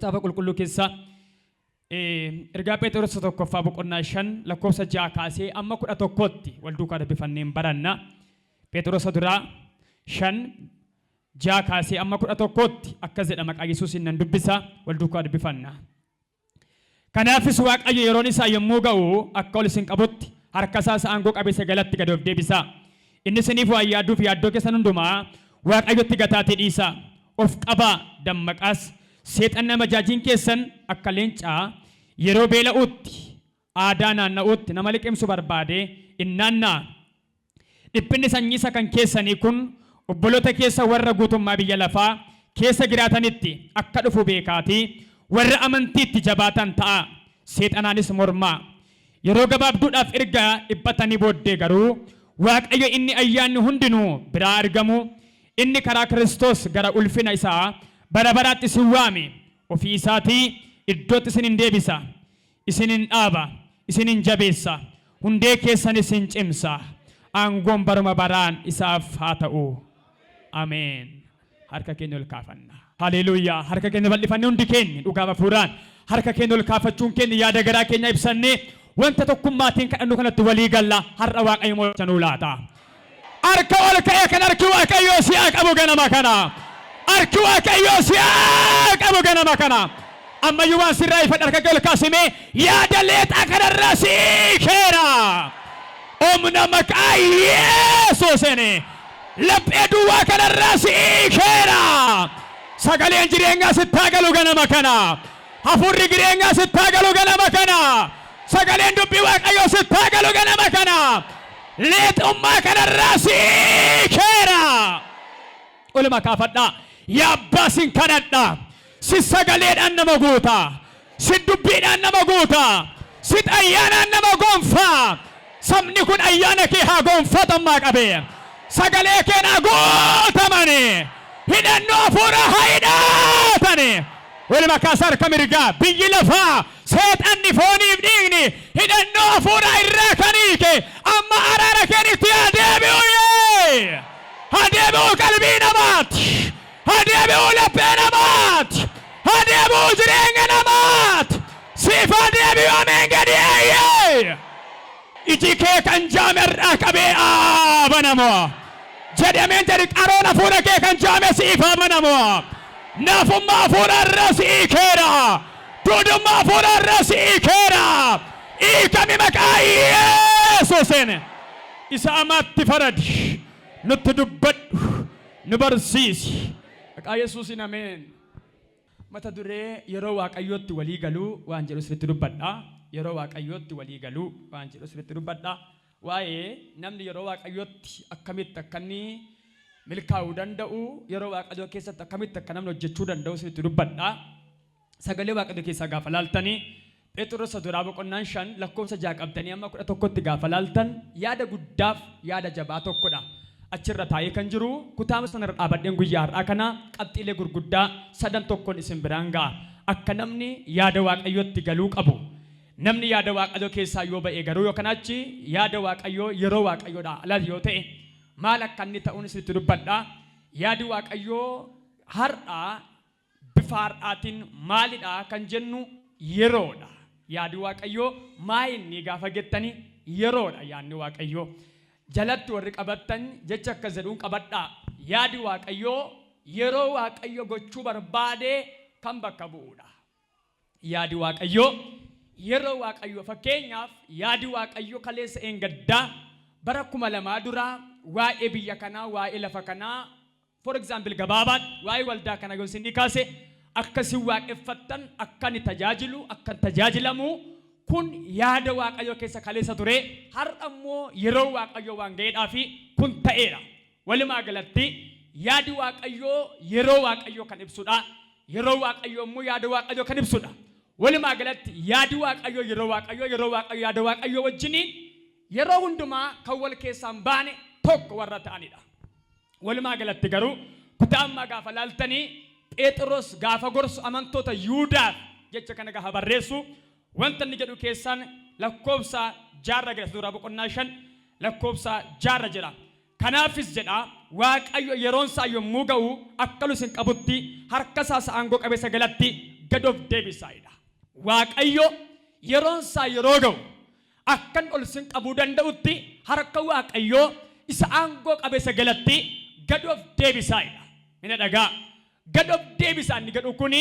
macaafa qulqulluu keessa ergaa Phexros tokkoffaa boqonnaa 5 lakkoofsa 6 kaasee amma 11tti wal duukaa dubbifanneen baranna. Phexros duraa 5 6 kaasee amma 11tti akkas jedha maqaa Yesuusiin nan dubbisa wal duukaa dubbifanna. Kanaafis Waaqayyo yeroon isaa yommuu ga'u akka ol isin qabutti harka isaa aangoo qabeessa galatti gad of deebisa. Inni isiniif waa yaaduuf yaaddoo keessan hundumaa Waaqayyotti gataatee dhiisa. Of qabaa dammaqaas seexan nama jaajiin keessan akka leencaa yeroo beela'uutti aadaa naanna'uutti nama liqimsu barbaade innaannaa. Dhiphinni sanyiisa kan keessanii kun obboloota keessa warra guutummaa biyya lafaa keessa jiraatanitti akka dhufu beekaatii warra amantiitti jabaatan ta'a. Seexanaanis mormaa. Yeroo gabaabduudhaaf erga dhiphatanii booddee garuu Waaqayyo inni ayyaanni hundinuu biraa argamu inni karaa Kiristoos gara ulfina isaa bara baraatti isin waame ofii isaatii iddootti isin deebisa. Isinin dhaaba, isinin jabeessa, hundee keessan isin cimsa. Aangoon baruma baraan isaaf haa ta'u. Ameen. Harka keenya ol kaafanna. Haleluuyaa. Harka keenya bal'ifannee hundi keenya dhugaa hafuuraan harka keenya ol kaafachuun keenya yaada garaa keenya ibsannee wanta tokkummaatiin kadhannu kanatti walii galla har'a Waaqayyo mo'acha nuu laata. Harka ol ka'ee kan harki Waaqayyoo si'aa qabu ganama kana. Harki Waaqayyoo si'aa qabu ganama kana. Ammayyuu waan sirraa ifadha harka kee ol kaasimee yaada leexaa kanarraa siikeera. Humna maqaa Yesuusiin laphee duwwaa kanarraa siikeera. Sagaleen jireenyaa sittaa galu ganama kana. Hafuurri jireenyaa sittaa galu ganama kana. Sagaleen dubbii Waaqayyoo sittaa galu ganama kana. Leexummaa kanarraa siikeera. Oluma kaafadhaa. Yaa Abbaa sin kadhadha. Si sagaleedhaan nama guuta. Si dubbiidhaan nama guuta. Si ayyaanaan nama gonfaa. Sabni kun ayyaana kee haa gonfatammaa qabee. Sagalee kee haa guutamani. Hidhannoo hafuuraa haa hidhatani. Oluma kaasaa harka mirgaa biyyi lafaa seexanni fooniif dhiigni hidhannoo hafuuraa irraa kan hiike amma araara keenitti haa deebi'u. Haa deebi'u qalbii namaatti. Haa deebi'u laphee namaatti. Haa deebi'u jireenya namaatti. Siif haa deebi'u ameen gadi eeyyee. Iji kee kan jaame irraa qabee banamoo. Jedhameen jedhi qaroon hafuura kee kan jaame siif haa banamoo. Naafummaa hafuura irraa siikeera. Duudummaa hafuura irraa siikeera. Hiikami maqaa Yesuusiin. Isa amatti faradi. Nutti dubbadhu. Nu barsiisi. Maqaa Yesuusiin ameen. Mata duree yeroo Waaqayyootti walii galuu waan jedhu sirriitti dubbadha. Yeroo Waaqayyootti walii galuu waan jedhu sirriitti dubbadha. Waa'ee namni yeroo Waaqayyootti akkamitti akka inni milkaa'uu danda'u yeroo Waaqayyoo keessatti akkamitti akka namni hojjechuu danda'u sirriitti dubbadha. Sagalee Waaqayyoo keessaa gaafa laaltanii Phexros duraa boqonnaan 5 lakkoofsa 6 qabdanii amma 11tti gaafa laaltan yaada guddaaf yaada jabaa tokkodha. Achirra taa'ee kan jiru kutaa sanarra dhaabadheen guyyaa har'aa kana qabxiilee gurguddaa 3 isin biraan ga'a. Akka namni yaada Waaqayyootti galuu qabu. Namni yaada Waaqayyoo keessaa yoo ba'e garuu yookaan achi yaada Waaqayyoo yeroo Waaqayyoodha alaa yoo ta'e maal akka inni ta'uun isinitti dubbadha. Yaadi Waaqayyoo har'aa bifa har'aatiin maalidha kan jennu yeroodha. Yaadi Waaqayyoo maayinni gaafa jettanii yeroodha yaadni Waaqayyoo. Jalatti warri qabattan jecha akka jedhuun qabadhaa. Yaadi Waaqayyoo yeroo Waaqayyoo gochuu barbaade kan bakka bu'uudha. Yaadi Waaqayyoo yeroo Waaqayyoo fakkeenyaaf yaadi Waaqayyoo kaleessa eengaddaa bara 2000 dura waa'ee biyya kanaa waa'ee lafa kanaa for example gabaabaat waa'ee waldaa kana yoo isin kaase akkasiin waaqeffattan akkan tajaajilu akkan tajaajilamu kun yaada Waaqayyoo keessa kaleessa ture har'a immoo yeroo Waaqayyoo waan ga'eedhaafi kun ta'eera. Walumaa galatti yaadi Waaqayyoo yeroo Waaqayyoo kan ibsudha. Yeroo Waaqayyoo immoo yaada Waaqayyoo kan ibsudha. Walumaa galatti yaadi Waaqayyoo yeroo Waaqayyoo yaada Waaqayyoo wajjiniin yeroo hundumaa kan wal keessaan baane tokko warra ta'anidha. Walumaa galatti garuu kutaa ammaa gaafa laaltanii Phexros gaafa gorsu amantoota Yihuudaaf jecha kana gaafa barreessu wanta inni jedhu keessaan lakkoofsa 6 jira duraa boqonnaa 5 lakkoofsa 6 jira. Kanaafis jedha Waaqayyo yeroon isaa yommuu ga'u akka lusin qabutti harka isaa aangoo qabeessa galatti gad of deebisaayidha. Waaqayyo yeroon isaa yeroo ga'u akkan ol sin qabuu danda'utti harka Waaqayyoo isa aangoo qabeessa jalatti gad of deebisaayidha. Mina dhagaa gad of deebisaan ni gadhu kuni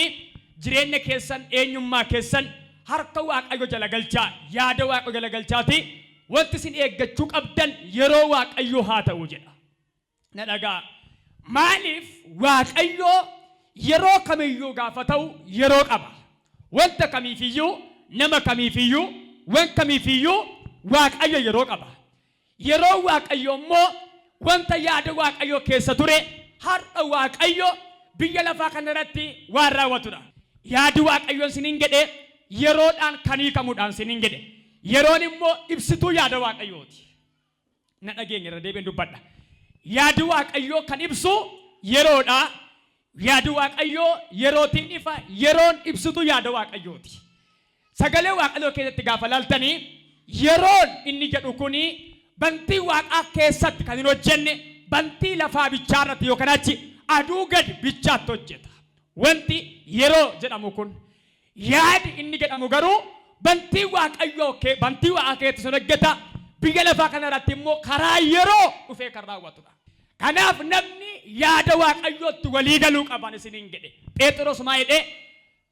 jireenya keessan eenyummaa keessan harka Waaqayyo jala galchaa yaada Waaqayyo jala galchaati wanti sin eeggachuu qabdan yeroo Waaqayyo haa ta'u jedha. Na dhagaa maaliif Waaqayyo yeroo kamiyyuu gaafa ta'u yeroo qaba. Wanta kamiifiyyuu nama kamiifiyyuu wan kamiifiyyuu Waaqayyo yeroo qaba. Yeroo Waaqayyo immoo wanta yaada Waaqayyo keessa ture har'a Waaqayyo biyya lafaa kanarratti waan raawwatudha. Yaadi Waaqayyoon sinin jedhe yeroodhaan kanii kamuudhaan sinin jedhe yeroon immoo ibsituu yaada Waaqayyooti. Na dhageenya irra deebiin dubbadha. Yaadi Waaqayyoo kan ibsu yeroodha. Yaadi Waaqayyoo yerootiin ifa yeroon ibsituu yaada Waaqayyooti. Sagalee Waaqayyoo keessatti gaafa laaltanii yeroon inni jedhu kuni bantii Waaqaa keessatti kan hin hojjenne bantii lafaa bichaarratti yookaan achi aduu gadi bichaatti hojjeta. Wanti yeroo jedhamu kun yaadi inni jedhamu garuu bantii Waaqayyoo bantii Waaqaa keessatti sun hojjeta biyya lafaa kanarratti immoo karaa yeroo dhufee kan raawwatudha. Kanaaf namni yaada Waaqayyootti walii galuu qaban isiniin jedhe Phexros maa jedhe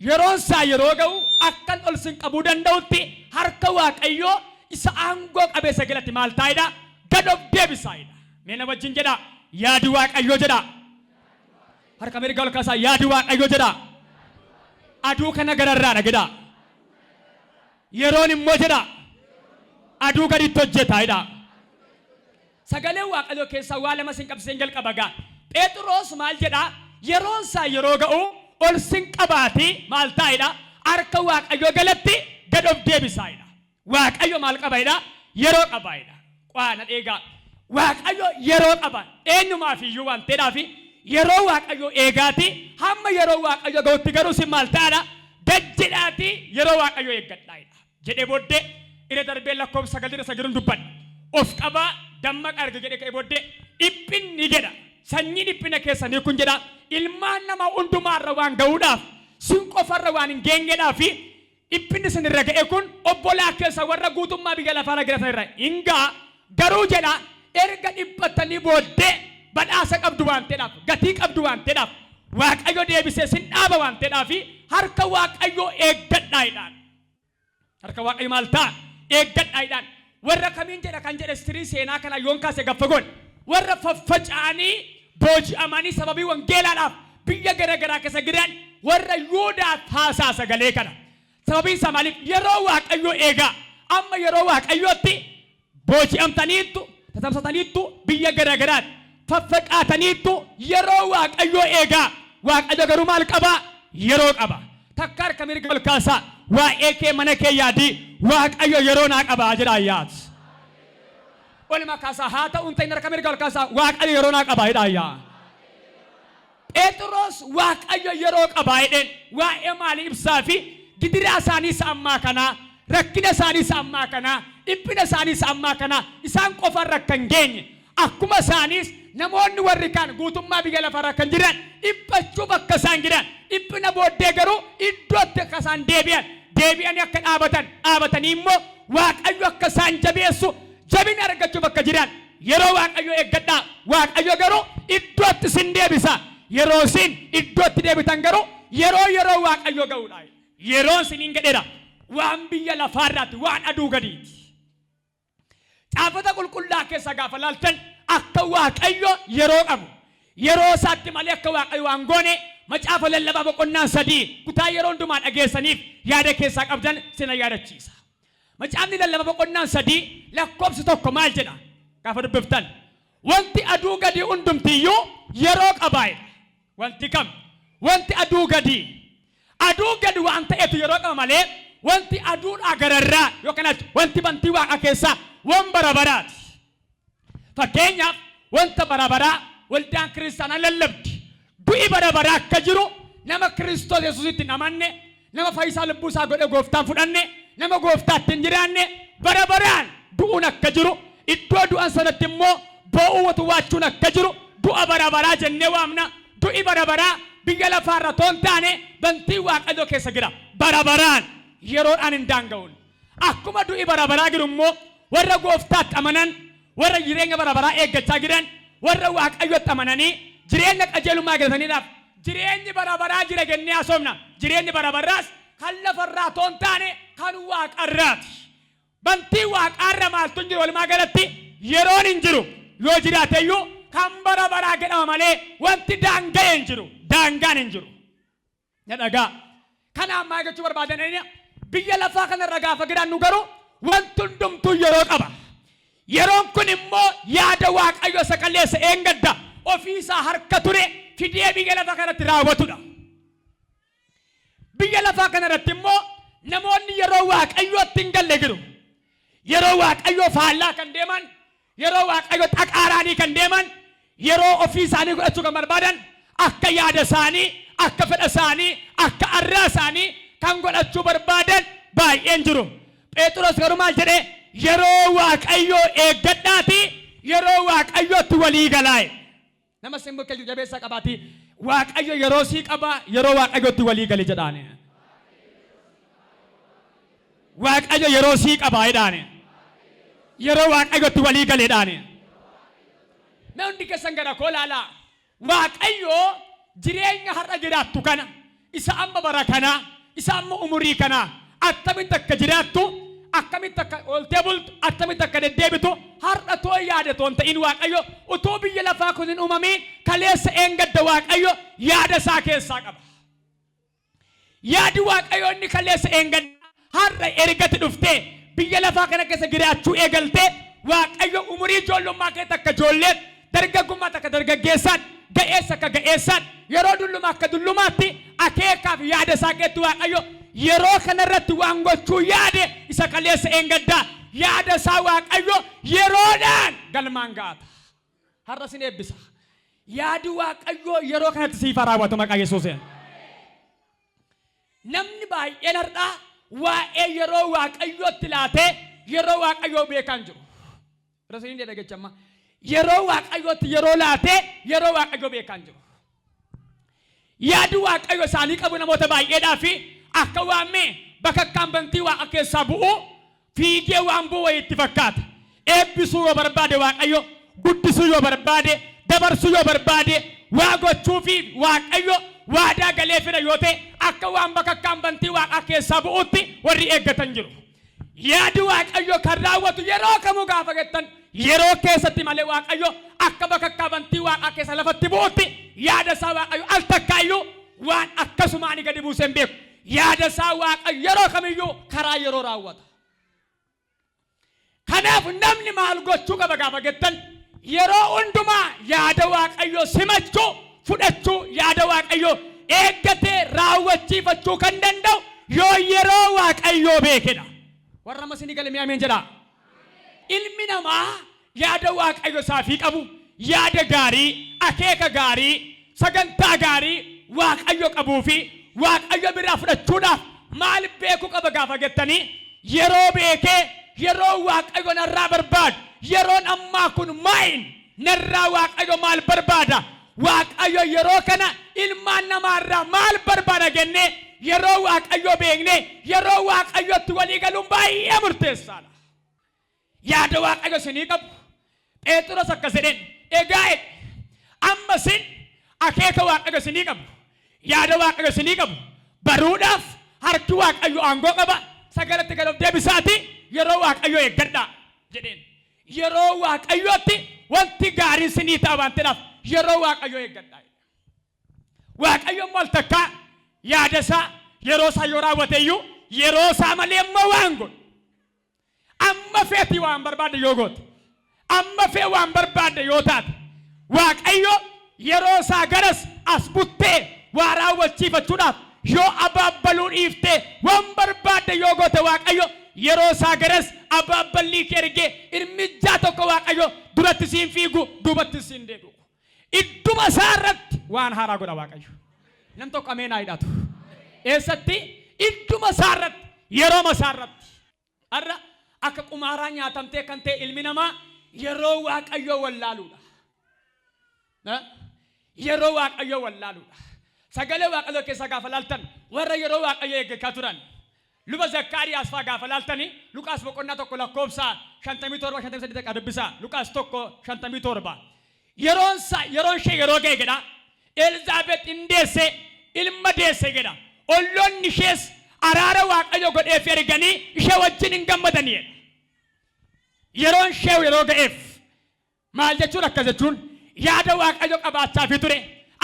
yeroon isaa yeroo ga'u akkan ol sin qabuu danda'utti harka Waaqayyoo isa aangoo qabeessa jalatti maal taa'edha gad of deebisaayidha. Mee na wajjin jedha yaadi Waaqayyoo jedha. Harka mirga ol kaasaa yaadi Waaqayyoo jedha. Aduu kana gararraadha jedha. Yeroon immoo jedha aduu gaditti hojjetaayidha. Sagalee Waaqayyoo keessaa waa lama sin qabsiiseen jalqaba gaa. Phexros maal jedha yeroon isaa yeroo ga'u ol sin qabaati maal taa'edha harka Waaqayyoo jalatti gad of deebisaayidha. Waaqayyo maal qabaayidha yeroo qabaayidha. Qaana eegaa Waaqayyo yeroo qaba eenyumaaf iyyuu waan ta'eedhaaf yeroo Waaqayyo eegaati hamma yeroo Waaqayyo ga'utti garuu sin maal ta'edha gajjedhaati yeroo Waaqayyo eeggadhaayidha. Jedhee booddee ira darbee lakkoofsa 9 dubbadha. Of qabaa dammaqa arga jedhee ka'ee booddee dhiphinni jedha sanyii dhiphina keessanii kun jedha ilmaan nama hundumaarra waan ga'uudhaaf sin qofarra waan hin geenyedhaaf dhiphinni sin irra ga'e kun obbolaa keessa warra guutummaa biyya lafaa irra irra hingaa garuu jedha erga dhiphatanii booddee badhaasa qabdu waan ta'eedhaaf gatii qabdu waan ta'eedhaaf Waaqayyo deebisee sin dhaaba waan ta'eedhaaf harka Waaqayyo eeggadhaayidhaan. Harka Waaqayyo maal ta'a eeggadhaayidhaan. Warra kamiin jedha kan jedhe istirii seenaa kana yoon kaase gaffagoon warra faffaca'anii booji'amanii sababii wangeelaadhaaf biyya garagaraa keessa jiran warra Yihuudaaf haasaa sagalee kana. Sababiin isaa maaliif yeroo Waaqayyo eegaa amma yeroo Waaqayyootti booji'amtaniittu tatamsataniittu biyya garagaraatti faffaqaataniittu yeroo Waaqayyo eegaa Waaqayyo garuu maal qaba yeroo qaba. Takka harka mirga ol kaasaa waa'ee kee mana kee yaadii Waaqayyo yeroo naa qaba jedha ayyaat. Olma kaasaa haa ta'uun ta'in harka mirga ol kaasaa Waaqayyo yeroo naa qaba jedha ayyaa. Phexros Waaqayyo yeroo qaba jedheen waa'ee maalii ibsaa fi gidira isaaniis ammaa kana rakkina isaaniis ammaa kana dhiphina isaaniis ammaa kana isaan qofaan rakkan geenye akkuma isaaniis namoonni warri kaan guutummaa biyya lafarra kan jiran dhiphachuu bakka isaan jiran dhiphina booddee garuu iddootti akka isaan deebi'anii akka dhaabatanii immoo Waaqayyo akka isaan jabeessu jabina argachuu bakka jiran yeroo Waaqayyo eeggadhaa Waaqayyo garuu iddootti sin deebisa yeroo sin iddootti deebitan garuu yeroo Waaqayyo ga'uudha. Yeroon siniin gadheedha waan biyya lafaarraatti waan aduu gadiiti. Caafata qulqullaa keessa gaafa laaltan akka Waaqayyo yeroo qabu yeroo isaatti malee akka Waaqayyo waan goone macaafa lallabaa boqonnaa 3 kutaa yeroo hundumaa dhageessaniif yaada keessaa qabdan sina yaadachiisa. Macaafni lallabaa boqonnaa 3 lakkoofsi 1 maal jedha gaafa dubbiftan wanti aduu gadi hundumtiyyuu yeroo qabaayedha. Wanti kam wanti aduu gadi waan ta'etu yeroo qaba malee wanti aduudhaa gararraa yookaan wanti bantii Waaqa keessaa waan barabaraati. Fakkeenyaaf wanta barabaraa waldaan kiristaanaa lallabdi du'i barabaraa akka jiru nama Kiristoos Yesuusitti namanne nama fayyisaa lubbuu isaa godhe gooftaan fudhanne nama gooftaatti hin jiraanne barabaraan du'uun akka jiru iddoo du'an sanatti immoo boo'uu waachuun akka jiru du'a barabaraa jennee waamna. Du'i barabaraa biyya lafaarra toon taane bantii waaqayyo keessa jira barabaraan yeroodhaan hin daanga'uun akkuma du'i barabaraa jiru immoo warra gooftaatti amanan warra jireenya barabaraa eeggachaa jiran warra waaqayyotti amananii jireenya qajeelummaa argataniidhaaf jireenyi barabaraa jira jennee haasofna jireenyi barabaraas kan lafarraa toon taane kan waaqarraati bantii waaqarra maaltu hin jiru walumaa galatti yeroon hin jiru yoo jiraateyyuu kan barabaraa jedhama malee wanti daanga'e hin jiru daangaan hin jiru na dhagaa kana ammaa jechuu barbaadan biyya lafaa kanarra gaafa jiraannu garuu wanti hundumtuu yeroo qaba yeroon kun immoo yaada waaqayyo isa qilleessa eengadda ofiisaa harka ture fidee biyya lafaa kanatti raawwatudha biyya lafaa kanarratti immoo namoonni yeroo waaqayyootti hin galle jiru yeroo waaqayyo faallaa kan deeman yeroo waaqayyo xaqaaraanii kan deeman yeroo ofiisaanii godhachuu kan barbaadan akka yaada isaanii akka fedha isaanii akka arraa isaanii kan godhachuu barbaadan baay'een jiru Phexros garuu maal jedhee yeroo waaqayyo eeggadhaati yeroo waaqayyootti walii galaa nama sin bukkee jabeessa qabaati waaqayyo yeroo sii qaba yeroo waaqayyootti walii gale jedhaane waaqayyo yeroo sii qaba jedhaane yeroo waaqayyootti walii gale jedhaane na hundi keessan gara koo laalaa waaqayyo jireenya har'a jiraattu kana isa amma bara kana isa amma umurii kana attamitti akka jiraattu akkamitti akka oltee bultu akkamitti akka deddeebitu har'a too yaada toon ta'in waaqayyo utuu biyya lafaa kun hin uumamin kaleessa eengadda waaqayyo yaada isaa keessaa qaba yaadi waaqayyo inni kaleessa eengadda har'a ergati dhuftee biyya lafaa kana keessa jiraachuu eegaltee waaqayyo umurii ijoollummaa keessa akka ijoolleet dargaggummaa akka dargaggeessaan ga'eessa akka ga'eessaan yeroo dulluma akka dullumaatti akeekaaf yaada isaa keessatti waaqayyo yeroo kanarratti waan gochuu yaade isa kaleessa eengaddaa yaada isaa waaqayyo yeroodhaan galmaan gaata har'a sin eebbisa yaadi waaqayyo yeroo kanatti siif raawwatu maqaa Yesuusiin namni baay'een har'a waa'ee yeroo waaqayyootti laatee yeroo waaqayyoo beekan jiru rasiin dhaggeeffama yeroo waaqayyootti yeroo laatee yeroo waaqayyoo beekan jiru yaadi waaqayyo isaanii qabu namoota baay'eedhaa fi akka waamee bakka kan bantii waaqa keessaa bu'u fiigee waan bu'u itti fakkaata eebbisuu yoo barbaade waaqayyo guddisuu yoo barbaade dabarsuu yoo barbaade waa gochuu fi waaqayyo waadaa galee fira yoo ta'e akka waan bakka kan bantii waaqa keessaa bu'utti warri eeggatan jiru yaadi waaqayyo kan raawwatu yeroo kamuu gaafa gettan yeroo keessatti malee waaqayyo akka bakka kan bantii waaqa keessa lafatti bu'utti yaada isaa waaqayyo al takkaayyuu waan akkasumaan gadi buuseen beeku yaada isaa waaqayyo yeroo kamiyyuu karaa yeroo raawwata kanaaf namni maal gochuu qaba gaafa gettan yeroo hundumaa yaada waaqayyo simachuu fudhachuu yaada waaqayyo eeggatee raawwachiifachuu kan danda'u yoo yeroo waaqayyo beekedha warra masini galmee ameen jedha ilmi namaa yaada waaqayyo saafii qabu yaada gaarii akeeka gaarii sagantaa gaarii waaqayyo qabuu fi waaqayyo biraa fudhachuudhaaf maal beekuu qaba gaafa gettanii yeroo beekee yeroo waaqayyo narraa barbaadu yeroon ammaa kun maayin narraa waaqayyo maal barbaada waaqayyo yeroo kana ilmaan namaarraa maal barbaada jennee yeroo waaqayyo beekne yeroo waaqayyotti walii galuun baay'ee murteessaadha yaada waaqayyo sinii qabu Phexros akkas jedheen egaa amma sin akeeka waaqayyo sinii qabu yaada waaqayyo sinii qabu baruudhaaf harki waaqayyo aangoo qaba sagalatti gad of deebisaati yeroo waaqayyo eeggadhaa jedheen yeroo waaqayyotti wanti gaariin sinii ta'a waan ta'eef yeroo waaqayyo eeggadhaa waaqayyo maal takka yaada isaa yeroo isaa yoo raawwateyyuu yeroo isaa malee immoo waan godhu amma feetii waan barbaade yoo goote amma fee waan barbaade yoo taate waaqayyo yeroo isaa garas as buttee waa raawwachiifachuudhaaf yoo abaabbaluu dhiiftee waan barbaade yoo goote waaqayyo yeroo isaa garas abaabballii kee ergee irmijjaa tokko waaqayyo duratti siin fiigu duubatti siin deebi'u idduma isaa irratti waan haaraa godha waaqayyo nam tokko ameenaa hidhatu eessatti idduma isaa irratti yeroo isaa irratti arra akka qumaaraa nyaatamtee kan ta'e ilmi namaa yeroo waaqayyo wallaaluudha yeroo waaqayyo wallaaluudha sagalee waaqayyoo keessa gaafa laaltan warra yeroo waaqayyoo eeggataa turan luba Zakkaariyaas faa gaafa laaltanii Luqaas boqonnaa tokko lakkoofsa 57 qadabbisaa Luqaas tokko 57 yeroon ishee yeroo ga'e jedha Elizaabeet indeesse ilma deesse jedha olloonni ishees araara waaqayyoo godheef erganii ishee wajjin hin gammadanii yeroon ishee yeroo ga'eef maal jechuun akkas jechuun yaada waaqayyoo qabaachaa fi ture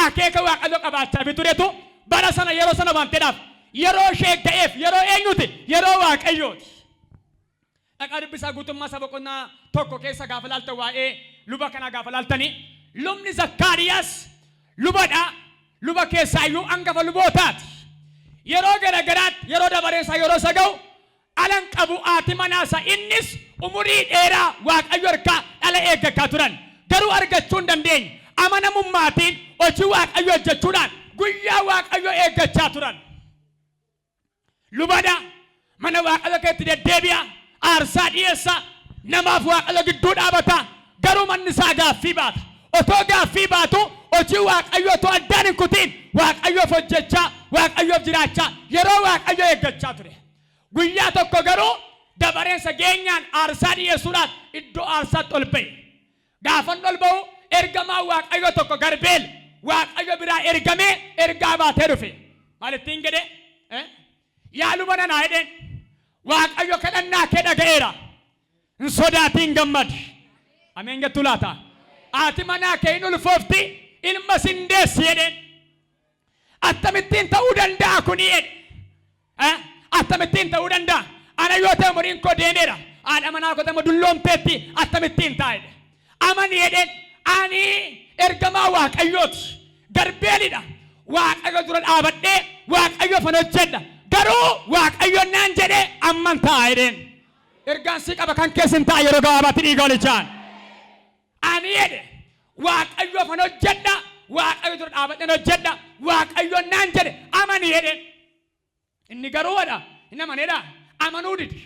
akeeka waaqayyoo qabaachaa fi turetu bara sana yeroo sana waan ta'eef yeroo ishee ga'eef yeroo eenyuti yeroo waaqayyooti dhaqaa dubbisaa guutummaa saba boqonnaa tokko keessa gaafa laaltan waa'ee luba kana gaafa laaltanii lubni Zakkaariyaas lubadha luba keessaa iyyuu hangafa lubootaati yeroo garagaraatti yeroo dabareensaa yeroo isa ga'u alan qabu haati manaasa innis umurii dheeraa waaqayyo harkaa dhala eeggataa turan garuu argachuu hin dandeenye amanamummaatiin hojii waaqayyo hojjechuudhaan guyyaa waaqayyo eeggachaa turan lubadha mana waaqayyo keessatti deddeebi'a aarsaa dhiyeessa namaaf waaqayyo gidduu dhaabata garuu manni isaa gaaffii baata otoo gaaffii baatu hojii waaqayyo otoo addaan hin kutiin waaqayyoof hojjechaa waaqayyoof jiraachaa yeroo waaqayyo eeggachaa ture guyyaa tokko garuu dabareensa geenyaan aarsaa dhiyeessuudhaan iddoo aarsaatti ol ba'e gaafan ol ba'u ergamaa waaqayyo tokko garbeel waaqayyo biraa ergamee ergaa baatee dhufe maalittiin jedhe yaa luba nanaa jedheen waaqayyo kadhannaa kee dhaga'eera hin sodaatiin gammadi ameen jettu laata haati manaa kee hin ulfoofti ilma sin deessi jedheen akkamittiin ta'uu danda'a kuni jedhe akkamittiin ta'uu danda'a ana yoo ta'e umuriin koo deemeera haadha manaa koo ta'e dulloomteetti akkamittiin ta'a jedhe amani jedheen ani ergamaa waaqayyooti garbeelidha waaqayyo dura dhaabadhee waaqayyo fan hojjedha garuu waaqayyo naan jedhe amman ta'a jedheen ergaan si qaba kan keessin ta'a yeroo gabaabaatti dhiiga olichaan ani jedhe waaqayyo fan hojjedha waaqayyo dura dhaabadheen hojjedha waaqayyo naan jedhe amani jedheen inni garuu wadha inni amaneedha amanuu didi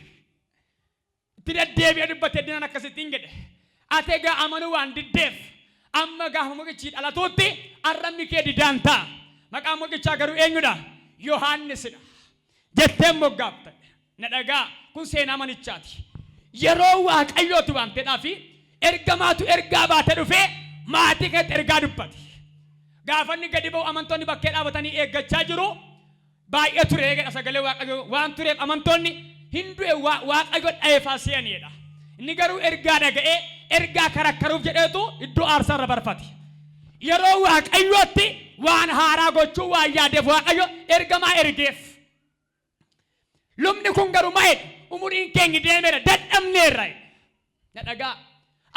itti deddeebi'ee dubbatee dinan akkasittiin jedhe ati egaa amanuu waan diddeef amma gaafa muqichi dhalatuutti arrabni kee didaan ta'a maqaan muqichaa garuu eenyudha Yohaannisidha jettee moggaafte na dhagaa kun seenaa manichaati yeroo waaqayyooti waan ta'eedhaafi ergamaatu ergaa baatee dhufee maatii keetti ergaa dubbate gaafa inni gadi ba'u amantoonni bakkee dhaabatanii eeggachaa jiru baay'ee ture jedha sagalee waaqayyoo waan tureef amantoonni hindu'e waaqayyo dhayeefaa se'aniidha inni garuu ergaa dhaga'ee ergaa karakkaruuf jedheetu iddoo aarsaa irra barfate yeroo waaqayyootti waan haaraa gochuu waan yaadeef waaqayyo ergamaa ergeef lubni kun garuu maa'edha umuriin keenya deemeera dadhabneerra na dhagaa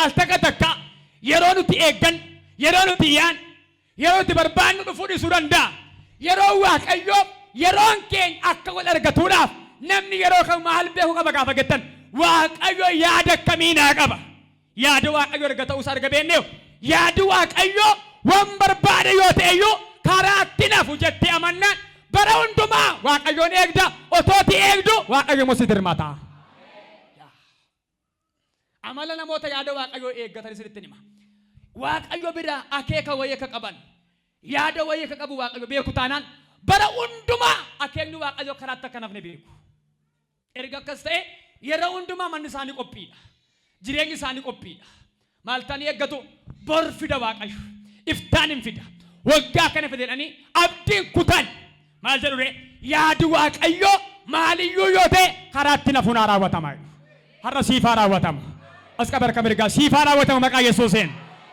al takka yeroo nuti eeggan yeroo nuti yaan yeroo nuti barbaannu dhufuu dhiisuu danda'a yeroo waaqayyoo yeroon keenya akka wal argatuudhaaf namni yeroo kan maal beekuu qaba gaafa jettan waaqayyo yaada akkamii naa qaba yaada waaqayyo erga ta'uus arga beekneef yaadi waaqayyo waan barbaade yoo ta'eyyuu karaa itti nafu jettee amannaan bara hundumaa waaqayyoon eegda otooti eegdu waaqayyo immoo sitti hirmaata amala namoota yaada waaqayyoo eeggatan isinitti hima waaqayyo bira akeeka wayii akka qaban yaada wayii akka qabu waaqayyo beeku taanaan bara hundumaa akeekni waaqayyo karaatti akka nafne beeku erga akkas ta'e yeroo hundumaa manni isaanii qophiidha jireenyi isaanii qophiidha maal ta'anii eeggatu bor fida waaqayyo iftaan hin fida waggaa kana fidanii abdiin kutan maal jedhure yaadi waaqayyo maaliyyuu yoo ta'e karaatti nafuun raawwatama har'a siifaa raawwatama as qabarka mirgaa siifaa raawwatama maqaa Yesuusiin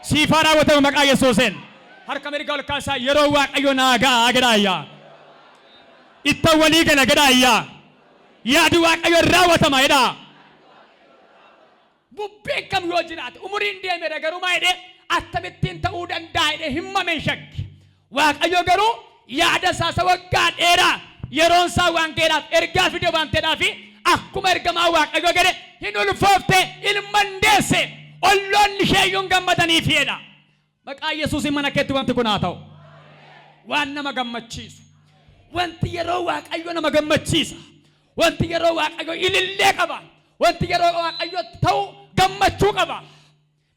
siifaa raawwatama maqaa Yesuusiin harka mirgaa ol kaasaa yeroo waaqayyo naagaa gadaayyaa itti walii gala gadaayyaa yaadi waaqayyo raawwatama jedha bubbeen kam yoo jiraate umuriin deemeera garuu maa jedhe akkamittiin ta'uu danda'a jedhe himmameen shakki waaqayyo garuu yaada isaa waggaa dheeraa yeroon isaa waan dheeraaf ergaa fide waan ta'eedhaafi akkuma ergamaa waaqayyo jedhe hin ulfoofte ilman deesse olloonni isheeyyuun gammadanii fi'edha maqaa Yesuusiin mana keetti wanti kun haa ta'u waan nama gammachiisu wanti yeroo waaqayyo nama gammachiisa wanti yeroo waaqayyo ilillee qaba wanti yeroo waaqayyo ta'u gammachuu qaba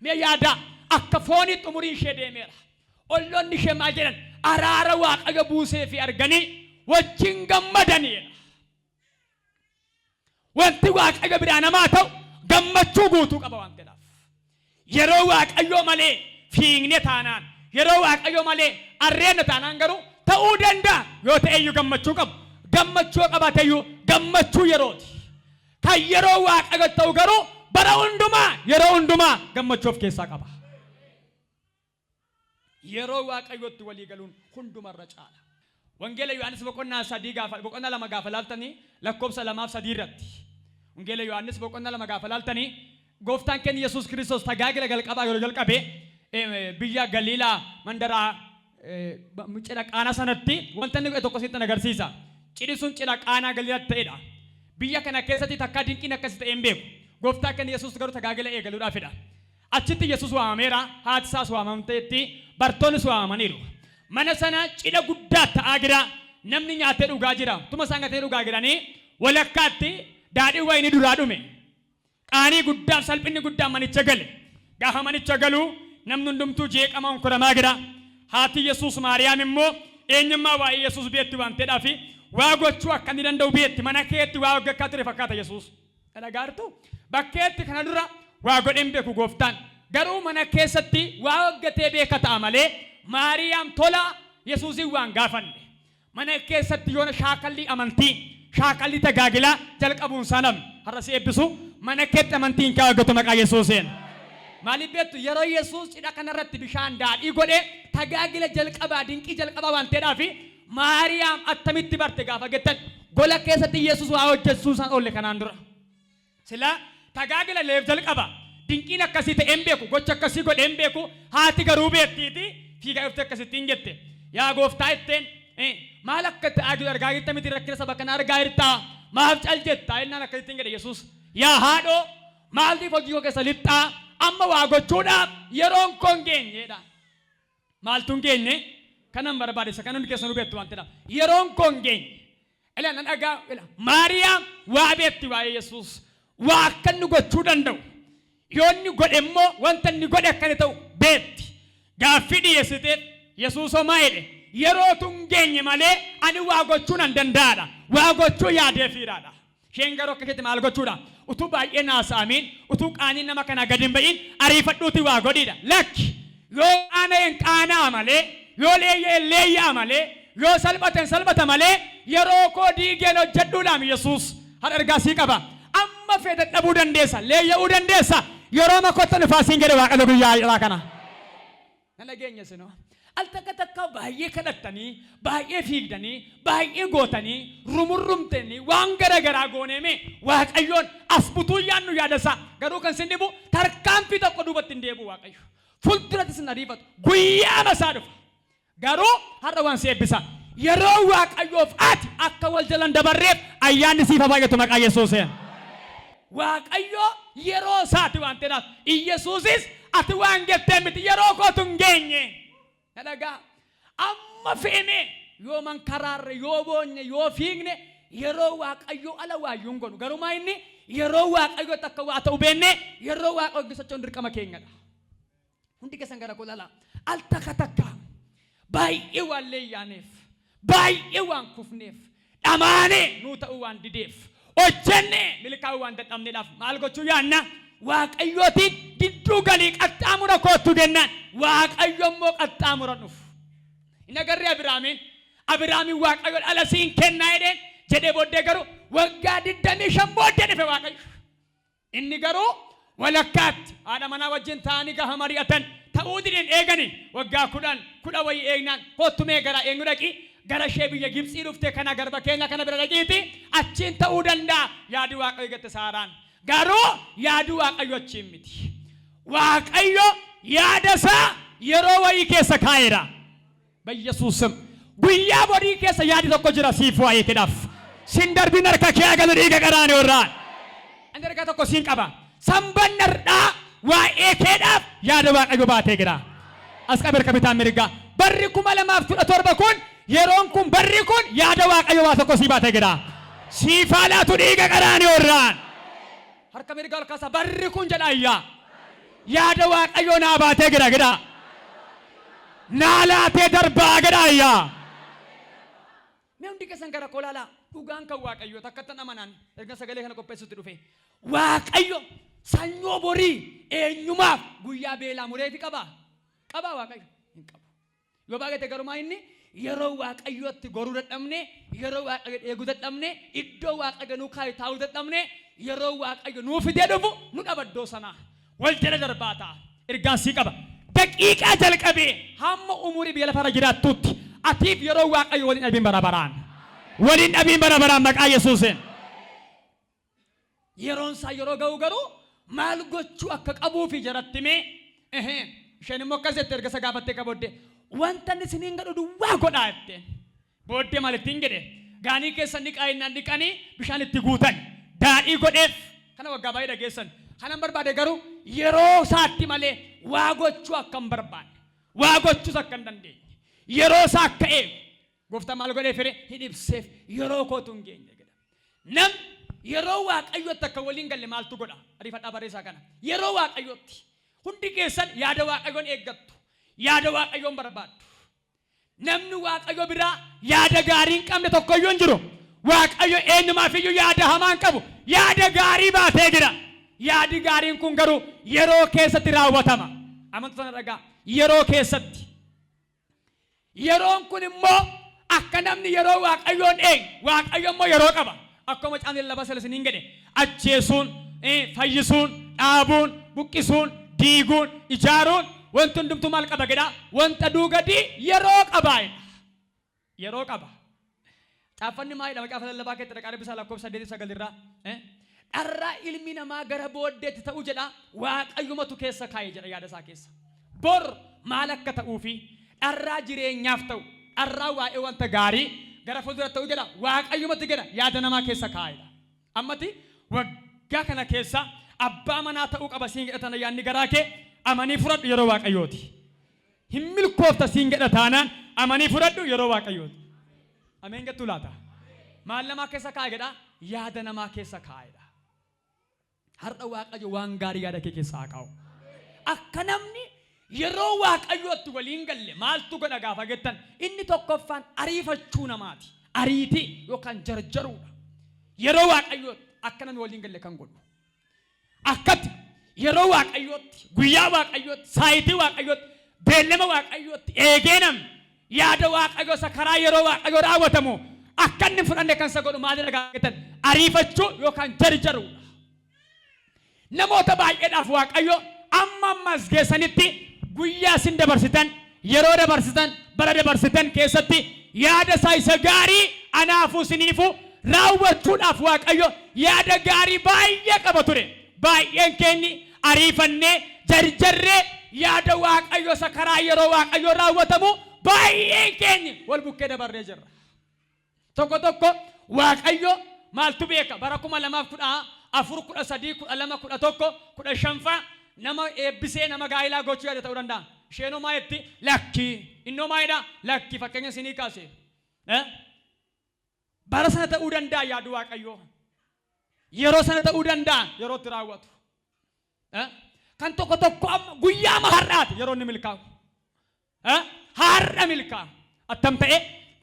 mee yaada akka fooniitti umuriin ishee deemeera ollonni ishee maal jedhan araara Waaqayyo buusee fi arganii wajjin gammadanii wanti Waaqayyo biraa namaa ta'u gammachuu guutuu qaba waan ta'eef yeroo Waaqayyo malee fiigne taanaan yeroo Waaqayyo malee arreena taanaan garuu ta'uu danda'a yoo ta'eyyuu gammachuu qabu gammachuu qabateyyuu gammachuu yerooti kan yeroo Waaqayyo ta'u garuu bara hundumaa yeroo hundumaa gammachuu of keessaa qaba yeroo Waaqayyotti walii galuun hundumarra caala wangeela Yohaannis boqonnaa 3 gaafa boqonnaa 2 gaafa laaltanii lakkoofsa 2 fi 3 irratti wangeela Yohaannis boqonnaa 2 gaafa laaltanii gooftaan keenya Yesuus Kiristoos tajaajila jalqabaa yeroo jalqabe biyya Galiilaa mandaraa cidha Qaanaa sanatti wanta inni tokko sitti agarsiisa cidhi sun cidha Qaanaa Galiilaatti ta'edha biyya kana keessatti takka dinqiin akkasii ta'e hin beeku gooftaan keenya Yesuus garuu tajaajila eegaluudhaafidha achitti Yesuus waamameera haati isaas waamamteetti bartoonnis waamamaniiru mana sana cidha guddaa ta'aa jira namni nyaatee dhugaa jira tuma isaan nyaatee dhugaa jiranii walakkaatti daadhii wayinii duraa dhume qaanii guddaaf salphinni guddaan manicha gale gaafa manicha galuu namni hundumtuu jeeqamaa onkolamaa jira haati Yesuus Maariyaam immoo eenyummaa waa'ee Yesuus beetti waan ta'eedhaaf waa gochuu akka inni danda'u beetti mana keetti waa hojjechaa ture fakkaata Yesuus dhagaartu bakkeetti kana dura waa godheen beeku gooftaan garuu mana keessatti waa hojjetee beeka ta'a malee Maariyaam tola Yesuusin waan gaafanne mana keessatti yoona shaakalli amantii shaakalli tajaajila jalqabuun sanam har'a si eebbisu mana keetti amantiin kaa hojjetu maqaa Yesuuseen maaliif beektu yeroo Yesuus cidha kanarratti bishaan daadhii godhe tajaajila jalqabaa dinqii jalqabaa waan ta'eedhaaf Maariyaam attamitti barte gaafa jettan gola keessatti Yesuus waa hojjechuu san oolle kanaan dura sila tajaajila leef jalqaba dinqiin akkasii ta'een beeku gocha akkasii godheen beeku haati garuu beektiiti fiigaa dhuftee akkasittiin jette yaa gooftaa itteen maal akka ta'aa argaa jirta miti rakkina saba kana argaa jirta maaf cal jetta innaan akkasittiin jedhe Yesuus yaa haadhoo maaliif hojii koo keessa lixxaa amma waa gochuudhaaf yeroon koo hin geenyeedha maaltu hin geenye kanan barbaadessa kanan keessanuu beektu waan ta'eedhaaf yeroon koo hin geenye ilaan nan dhagaa Maariyaam waa beekti waa'ee Yesuus waa akka inni gochuu danda'u yoo inni godhe immoo wanta inni godhe akka inni ta'u beekti gaaffii dhiyeessiteef Yesuus homaa jedhe yeroo tun geenye malee ani waa gochuu nan danda'aadha waa gochuu yaadeefiidhaadha isheen garuu akkasitti maal gochuudha utuu baay'ee naasa'amiin utuu qaaniin nama kana gadi hin ba'iin ariifadhuuti waa godhiidha lakki yoo qaana'een qaanaa malee yoo leeyya'een leeyya'a malee yoo salphateen salphata malee yeroo koo diigeen hojjedhuudhaan Yesuus har ergaasii qaba amma fee dadhabuu dandeessa leeyya'uu dandeessa yeroo makotta nufaasiin jedhe Waaqayyo guyyaa irraa kana nana geenye sinoo al takka takka baay'ee kadhattanii baay'ee fiigdanii baay'ee gootanii rumurrumtanii waan garagaraa gooneeme Waaqayyoon as butuu yaannu yaadasa garuu kan sin dhibu tarkaanfii tokko duubatti hin deebi'u Waaqayyo fuulduratti sin ariifatu guyyaa masaa dhufa garuu har'a waan si eebbisa yeroo Waaqayyoof ati akka wal jalan dabarreef ayyaanni siif baay'atu maqaa Yesuuseen Waaqayyo yeroo isaati waan ta'eef Yesuusis ati waan jettee miti yeroo kootu hin geenye nadagaa amma feene yoo man karaarre yoo boonye yoo fiigne yeroo Waaqayyo ala waayyuun godhu garumaa inni yeroo Waaqayyo takka waa ta'u beenne yeroo Waaqayyo sochoon dirqama keenyadha hundi keessan gara kolala al takka takka baay'ee waan leeyyaaneef baay'ee waan kufneef dhamaane nuu ta'uu waan dideef hojjenne milkaa'uu waan dadhabneedhaaf maal gochuu yaanna Waaqayyootiin gidduu galii qaxxaamura kootu jennaan Waaqayyo immoo qaxxaamura dhufu hin agarree Abiraamiin Waaqayyo dhala siin kennaa jedhee booddee garuu waggaa 25 booddee dhufe Waaqayyo inni garuu walakkaatti haadha manaa wajjin ta'anii gaafa mari'atan ta'uu dideen eeganii waggaa 10 wayii eegnaan kottumee gara eenyu dhaqi gara ishee biyya Gibxii dhufte kana garba keenya kana bira dhaqiiti achiin ta'uu danda'a yaadi Waaqayyo jette Saaraan garuu yaadi Waaqayyo achiin miti Waaqayyo yaada isaa yeroo wayii keessa kaa'eera Yesuusum guyyaa borii keessa yaadi tokko jira siif waa'ee kedhaaf sin darbin harka kee agalu dhiiga qaraanii warraan ani harka tokko siin qaba samban nardhaa waa'ee kedhaaf yaada Waaqayyo baatee jira as qabe harka bitaan mirgaa barri 2017 kun yeroon kun barri kun yaada Waaqayyo waa tokko sii baatee jira siif haalaatu dhiiga qaraanii warraan harka mirgaa olkaasa barri kun jedha ayyaa yaada Waaqayyo naa baatee jira naalaatee darbaa gadhaayyaa. Mee hundi keessan gara koo laalaa dhugaan kan waaqayyoo takkatti amanaan erga sagalee kana qopheessutti dhufe waaqayyo sanyoo borii eenyumaaf guyyaa beelaa mureefi qabaa waaqayyo hin qabu. Yoo baay'ate garumaa inni yeroo waaqayyootti goruu dadhabne yeroo waaqayyo eeguu dadhabne iddoo waaqayyo nuu kaayee taa'uu dadhabne yeroo waaqayyo nuu fidee dhufu nu dhabaddoo sanaa wal jala darbaataa ergaan sii qaba. Daqiiqaa jalqabee hamma umurii biyya lafarra jiraattutti atiif yeroo waaqayyo waliin dhabiin barabaraan waliin dhabiin barabaraan maqaa Yesuusiin. Yeroon isaa yeroo ga'u garuu maal gochuu akka qabuufi jarattimee isheen immoo akkas jette erga isa gaafattee qabooddee wanta inni isiniin gadhu duwwaa godhaa jetteen booddee maal ittiin jedhe gaanii keessan dhiqaayinnaan dhiqanii bishaan itti guutan daadhii godheef kana waggaa baay'ee dhageessan kanan barbaade garuu yeroo isaatti malee waa gochuu akka hin barbaanne waa gochuus akka hin dandeenye yeroo isaa akka eegu gooftaan maal godhee fire hin ibseef yeroo kootu hin geenye jedha. Nam yeroo waaqayyootti akka waliin galle maaltu godha ariifadhaa barreessaa kana yeroo waaqayyootti hundi keessan yaada waaqayyoon eeggattu yaada waaqayyoon barbaaddu. Namni waaqayyo biraa yaada gaarii hin qabne tokkoyyuu hin jiru. Waaqayyo eenyumaaf iyyuu yaada hamaa hin qabu yaada gaarii baatee jira. Yaadi gaariin kun garuu yeroo keessatti raawwatama. Amantoota dhagaa yeroo keessatti yeroon kun immoo akka namni yeroo waaqayyoon eegu waaqayyo immoo yeroo qaba. Akkuma caamni laba salsiniin jedhe ajjeesuun fayyisuun dhaabuun buqqisuun diiguun ijaaruun wanti hundumtuu maal qaba jedha wanta duugadii yeroo qabaayedha. Yeroo qaba. Caaffanni maayidha macaafa lallabaa keessatti dhaqaa dhibbisaa lakkoofsa 8-9 irraa dharraa ilmi namaa gara booddeetti ta'uu jedha waaqayyumatu keessa kaayee jedha yaada isaa keessa. Bor maal akka ta'uufi dharraa jireenyaaf ta'u dharraa waa'ee wanta gaarii gara fuuldura ta'uu jedha waaqayyumatu jedha yaada namaa keessa kaayedha. Ammati waggaa kana keessa abbaa manaa ta'uu qaba siin jedhatan yaadni garaa kee amanii fudhadhu yeroo waaqayyooti. Hin milkoofta siin jedha taanaan amanii fudhadhu yeroo waaqayyooti. Ameen jettuu laata? Maal namaa keessa kaa'e jedha yaada namaa keessa kaa'edha. Har'a waaqayyo waan gaarii yaada kee keessa haa kaa'u. Akka namni yeroo waaqayyootti waliin galle maaltu godha gaafa jettan inni tokkoffaan ariifachuu namaati. Ariitii yookaan jarjaruudha. Yeroo waaqayyootti akka namni waliin galle kan godhu. Akkatti yeroo waaqayyootti guyyaa waaqayyootti saayitii waaqayyootti beellama waaqayyootti eegee namni yaada waaqayyoo isa karaa yeroo waaqayyoo raawwatamu akka inni fudhanne kan isa godhu maalirra gaafatan ariifachuu yookaan jarjaruudha. Namoota baay'eedhaaf waaqayyo amma ammas geessanitti guyyaa isin dabarsitan yeroo dabarsitan bara dabarsitan keessatti yaada isaa isa gaarii anaafuu isiniifuu raawwachuudhaaf waaqayyo yaada gaarii baay'ee qaba ture. Baay'een keenya ariifannee jarjarree yaada waaqayyo isa karaa yeroo waaqayyo raawwatamu baay'een keenya wal bukkee dabarree jirra. Tokko waaqayyo maaltu beeka bara 2014-13-12-11 nama eebbisee nama gaa'ilaa gochuu yaada ta'uu danda'a. Isheenoo maayetti lakki innoo maayedha lakki fakkeenya isinii kaase. Bara sana ta'uu danda'a yaadu waaqayyo. Yeroo sana ta'uu danda'a yeroo itti raawwatu. Kan tokko amma guyyaa har'aati yeroo inni milkaa'u. Har'a milkaa'u. Attam ta'e